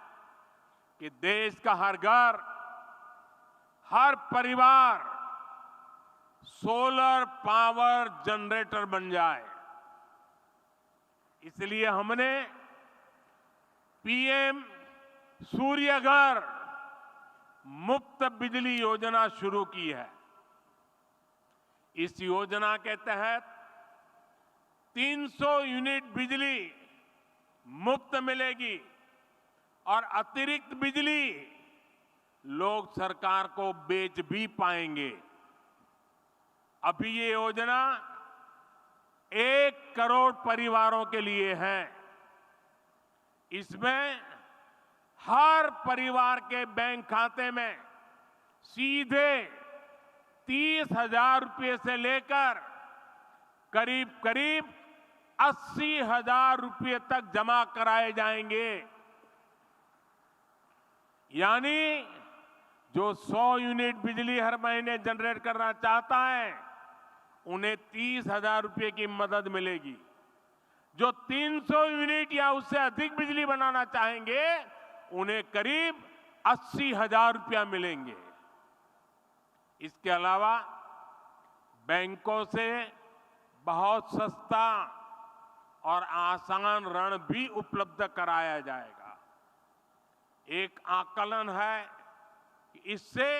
कि देश का हर घर, हर परिवार सोलर पावर जनरेटर बन जाए। इसलिए हमने पीएम सूर्य घर मुफ्त बिजली योजना शुरू की है। इस योजना के तहत 300 यूनिट बिजली मुफ्त मिलेगी और अतिरिक्त बिजली लोग सरकार को बेच भी पाएंगे। अभी ये योजना 1 करोड़ परिवारों के लिए है। इसमें हर परिवार के बैंक खाते में सीधे 30,000 रुपये से लेकर करीब करीब 80,000 रुपये तक जमा कराए जाएंगे। यानी जो 100 यूनिट बिजली हर महीने जनरेट करना चाहता है उन्हें 30,000 रुपये की मदद मिलेगी। जो 300 यूनिट या उससे अधिक बिजली बनाना चाहेंगे उन्हें करीब 80,000 रुपया मिलेंगे। इसके अलावा बैंकों से बहुत सस्ता और आसान ऋण भी उपलब्ध कराया जाएगा। एक आकलन है कि इससे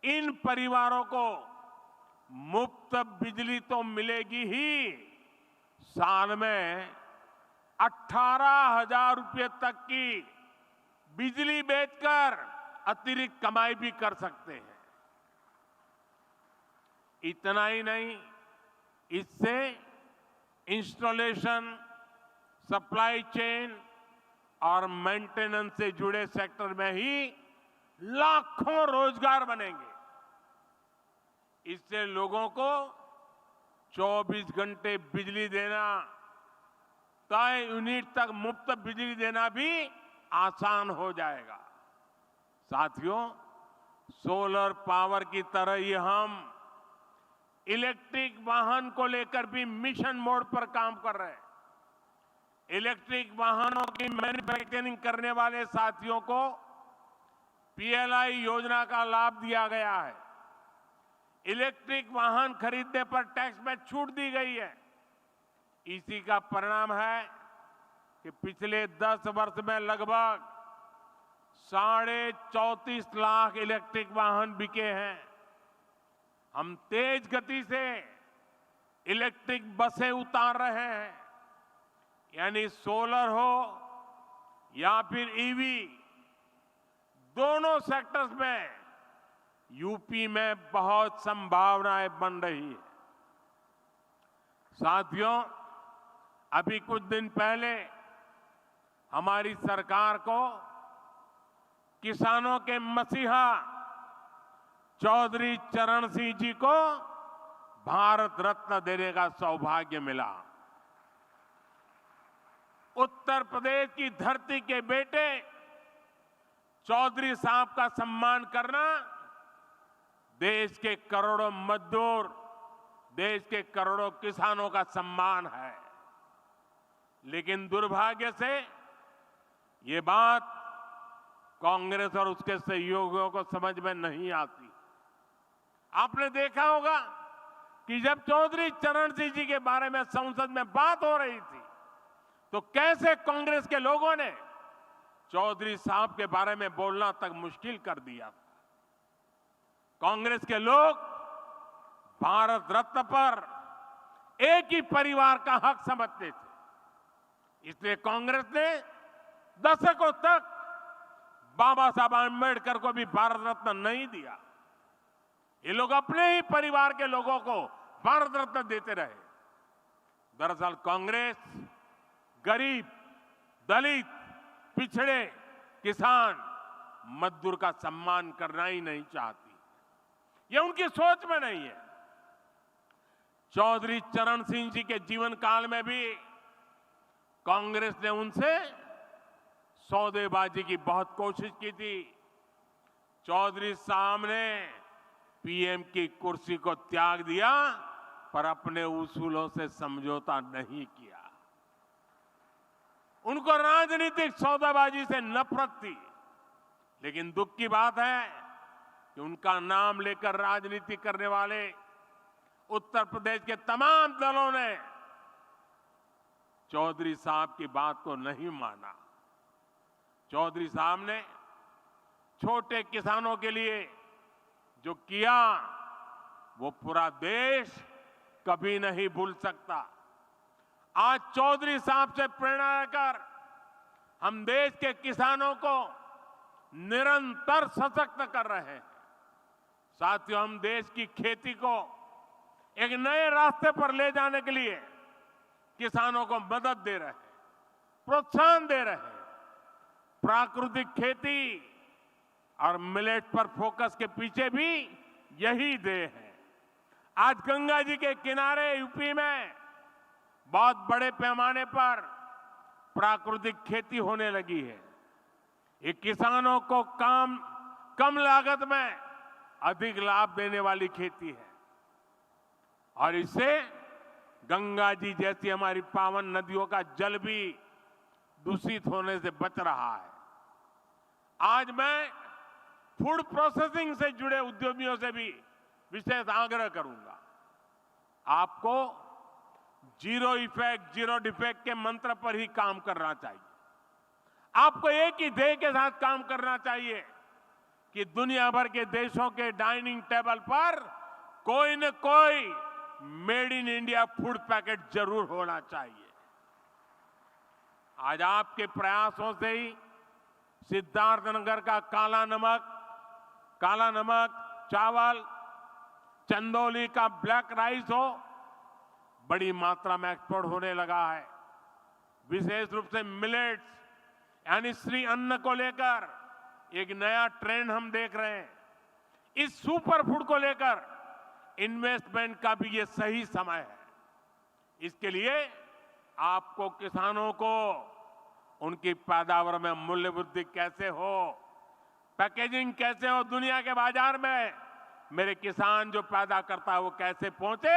इन परिवारों को मुफ्त बिजली तो मिलेगी ही, साल में 18,000 रुपये तक की बिजली बेचकर अतिरिक्त कमाई भी कर सकते हैं। इतना ही नहीं, इससे इंस्टॉलेशन, सप्लाई चेन और मेंटेनेंस से जुड़े सेक्टर में ही लाखों रोजगार बनेंगे। इससे लोगों को 24 घंटे बिजली देना, तय यूनिट तक मुफ्त बिजली देना भी आसान हो जाएगा। साथियों, सोलर पावर की तरह ही हम इलेक्ट्रिक वाहन को लेकर भी मिशन मोड पर काम कर रहे हैं। इलेक्ट्रिक वाहनों की मैन्युफैक्चरिंग करने वाले साथियों को पीएलआई योजना का लाभ दिया गया है। इलेक्ट्रिक वाहन खरीदने पर टैक्स में छूट दी गई है। इसी का परिणाम है कि पिछले 10 वर्ष में लगभग 34.5 लाख इलेक्ट्रिक वाहन बिके हैं। हम तेज गति से इलेक्ट्रिक बसें उतार रहे हैं, यानी सोलर हो या फिर ईवी, दोनों सेक्टर्स में यूपी में बहुत संभावनाएं बन रही है। साथियों, अभी कुछ दिन पहले हमारी सरकार को किसानों के मसीहा चौधरी चरण सिंह जी को भारत रत्न देने का सौभाग्य मिला। उत्तर प्रदेश की धरती के बेटे चौधरी साहब का सम्मान करना देश के करोड़ों मजदूर, देश के करोड़ों किसानों का सम्मान है। लेकिन दुर्भाग्य से ये बात कांग्रेस और उसके सहयोगियों को समझ में नहीं आती। आपने देखा होगा कि जब चौधरी चरण सिंह जी के बारे में संसद में बात हो रही थी तो कैसे कांग्रेस के लोगों ने चौधरी साहब के बारे में बोलना तक मुश्किल कर दिया। कांग्रेस के लोग भारत रत्न पर एक ही परिवार का हक समझते थे, इसलिए कांग्रेस ने दशकों तक बाबा साहब आंबेडकर को भी भारत रत्न नहीं दिया। ये लोग अपने ही परिवार के लोगों को भारत रत्न देते रहे। दरअसल कांग्रेस गरीब, दलित, पिछड़े, किसान, मजदूर का सम्मान करना ही नहीं चाहती। ये उनकी सोच में नहीं है। चौधरी चरण सिंह जी के जीवन काल में भी कांग्रेस ने उनसे सौदेबाजी की बहुत कोशिश की थी। चौधरी साहब ने पीएम की कुर्सी को त्याग दिया पर अपने उसूलों से समझौता नहीं किया। उनको राजनीतिक सौदेबाजी से नफरत थी। लेकिन दुख की बात है कि उनका नाम लेकर राजनीति करने वाले उत्तर प्रदेश के तमाम दलों ने चौधरी साहब की बात को नहीं माना। चौधरी साहब ने छोटे किसानों के लिए जो किया वो पूरा देश कभी नहीं भूल सकता। आज चौधरी साहब से प्रेरणा लेकर हम देश के किसानों को निरंतर सशक्त कर रहे हैं। साथियों, हम देश की खेती को एक नए रास्ते पर ले जाने के लिए किसानों को मदद दे रहे हैं, प्रोत्साहन दे रहे हैं। प्राकृतिक खेती और मिलेट पर फोकस के पीछे भी यही ध्येय है। आज गंगा जी के किनारे यूपी में बहुत बड़े पैमाने पर प्राकृतिक खेती होने लगी है। ये किसानों को कम लागत में अधिक लाभ देने वाली खेती है और इससे गंगा जी जैसी हमारी पावन नदियों का जल भी दूषित होने से बच रहा है। आज मैं फूड प्रोसेसिंग से जुड़े उद्यमियों से भी विशेष आग्रह करूंगा। आपको जीरो इफेक्ट, जीरो डिफेक्ट के मंत्र पर ही काम करना चाहिए। आपको एक ही ध्येय के साथ काम करना चाहिए कि दुनिया भर के देशों के डाइनिंग टेबल पर कोई न कोई made in India food packet जरूर होना चाहिए। आज आपके प्रयासों से ही सिद्धार्थनगर का काला नमक चावल, चंदौली का ब्लैक राइस हो, बड़ी मात्रा में एक्सपोर्ट होने लगा है। विशेष रूप से मिलेट्स यानी श्री अन्न को लेकर एक नया ट्रेंड हम देख रहे हैं। इस सुपर फूड को लेकर इन्वेस्टमेंट का भी ये सही समय है। इसके लिए आपको किसानों को उनकी पैदावार में मूल्य वृद्धि कैसे हो, पैकेजिंग कैसे हो, दुनिया के बाजार में मेरे किसान जो पैदा करता है वो कैसे पहुंचे,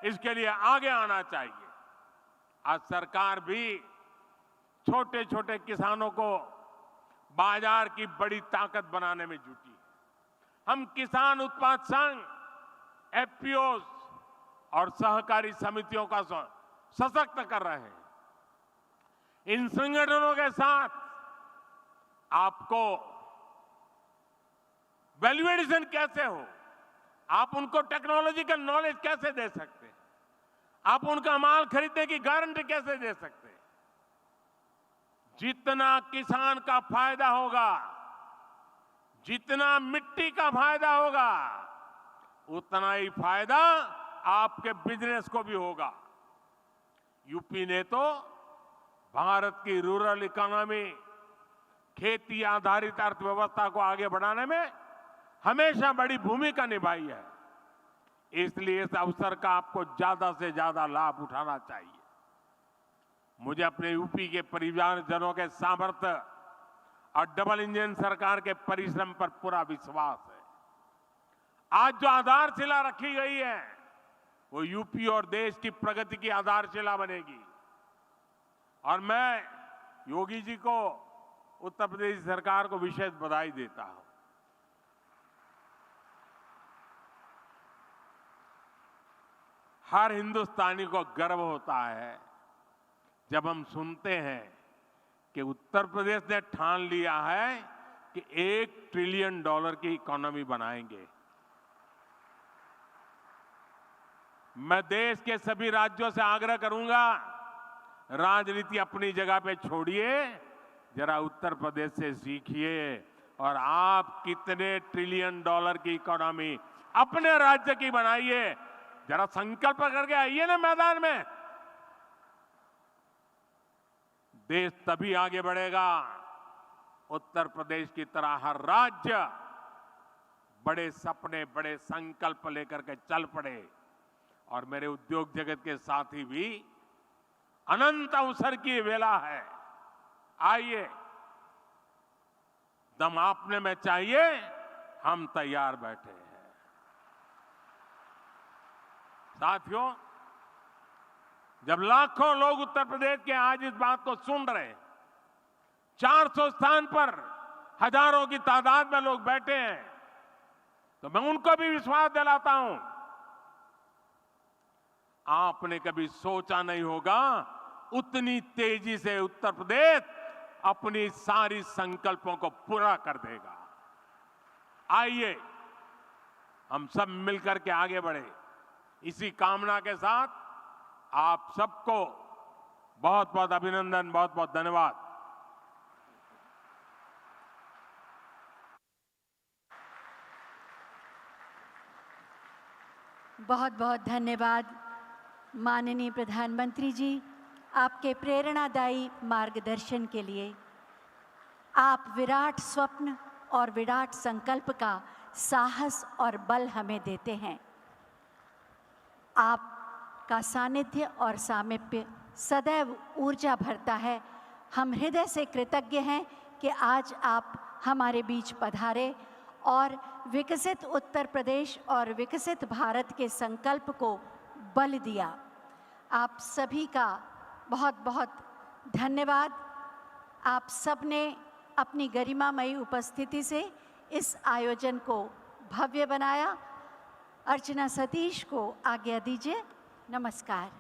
इसके लिए आगे आना चाहिए। आज सरकार भी छोटे छोटे किसानों को बाजार की बड़ी ताकत बनाने में जुटी है। हम किसान उत्पाद संघ, एफपीओ और सहकारी समितियों का सशक्त कर रहे हैं। इन संगठनों के साथ आपको वैल्यू एडिशन कैसे हो, आप उनको टेक्नोलॉजिकल नॉलेज कैसे दे सकते हैं, आप उनका माल खरीदने की गारंटी कैसे दे सकते हैं। जितना किसान का फायदा होगा, जितना मिट्टी का फायदा होगा, उतना ही फायदा आपके बिजनेस को भी होगा। यूपी ने तो भारत की रूरल इकोनॉमी, खेती आधारित अर्थव्यवस्था को आगे बढ़ाने में हमेशा बड़ी भूमिका निभाई है। इसलिए इस अवसर का आपको ज्यादा से ज्यादा लाभ उठाना चाहिए। मुझे अपने यूपी के परिवारजनों के सामर्थ्य और डबल इंजन सरकार के परिश्रम पर पूरा विश्वास है। आज जो आधारशिला रखी गई है वो यूपी और देश की प्रगति की आधारशिला बनेगी। और मैं योगी जी को, उत्तर प्रदेश सरकार को विशेष बधाई देता हूं। हर हिंदुस्तानी को गर्व होता है जब हम सुनते हैं कि उत्तर प्रदेश ने ठान लिया है कि $1 ट्रिलियन की इकोनॉमी बनाएंगे। मैं देश के सभी राज्यों से आग्रह करूंगा, राजनीति अपनी जगह पे छोड़िए, जरा उत्तर प्रदेश से सीखिए और आप कितने $1 ट्रिलियन की इकोनॉमी अपने राज्य की बनाइए। जरा संकल्प करके आइए ना मैदान में। देश तभी आगे बढ़ेगा उत्तर प्रदेश की तरह हर राज्य बड़े सपने, बड़े संकल्प लेकर के चल पड़े। और मेरे उद्योग जगत के साथी भी अनंत अवसर की वेला है। आइए, दम आपने में चाहिए, हम तैयार बैठे हैं। साथियों, जब लाखों लोग उत्तर प्रदेश के आज इस बात को सुन रहे हैं, 400 स्थान पर हजारों की तादाद में लोग बैठे हैं, तो मैं उनको भी विश्वास दिलाता हूं, आपने कभी सोचा नहीं होगा उतनी तेजी से उत्तर प्रदेश अपनी सारी संकल्पों को पूरा कर देगा। आइए हम सब मिलकर के आगे बढ़े। इसी कामना के साथ आप सबको बहुत बहुत अभिनंदन, बहुत बहुत धन्यवाद। बहुत बहुत धन्यवाद माननीय प्रधानमंत्री जी, आपके प्रेरणादायी मार्गदर्शन के लिए। आप विराट स्वप्न और विराट संकल्प का साहस और बल हमें देते हैं। आपका सानिध्य और सामीप्य सदैव ऊर्जा भरता है। हम हृदय से कृतज्ञ हैं कि आज आप हमारे बीच पधारे और विकसित उत्तर प्रदेश और विकसित भारत के संकल्प को बल दिया। आप सभी का बहुत बहुत धन्यवाद। आप सबने अपनी गरिमामयी उपस्थिति से इस आयोजन को भव्य बनाया। अर्चना सतीश को आज्ञा दीजिए। नमस्कार।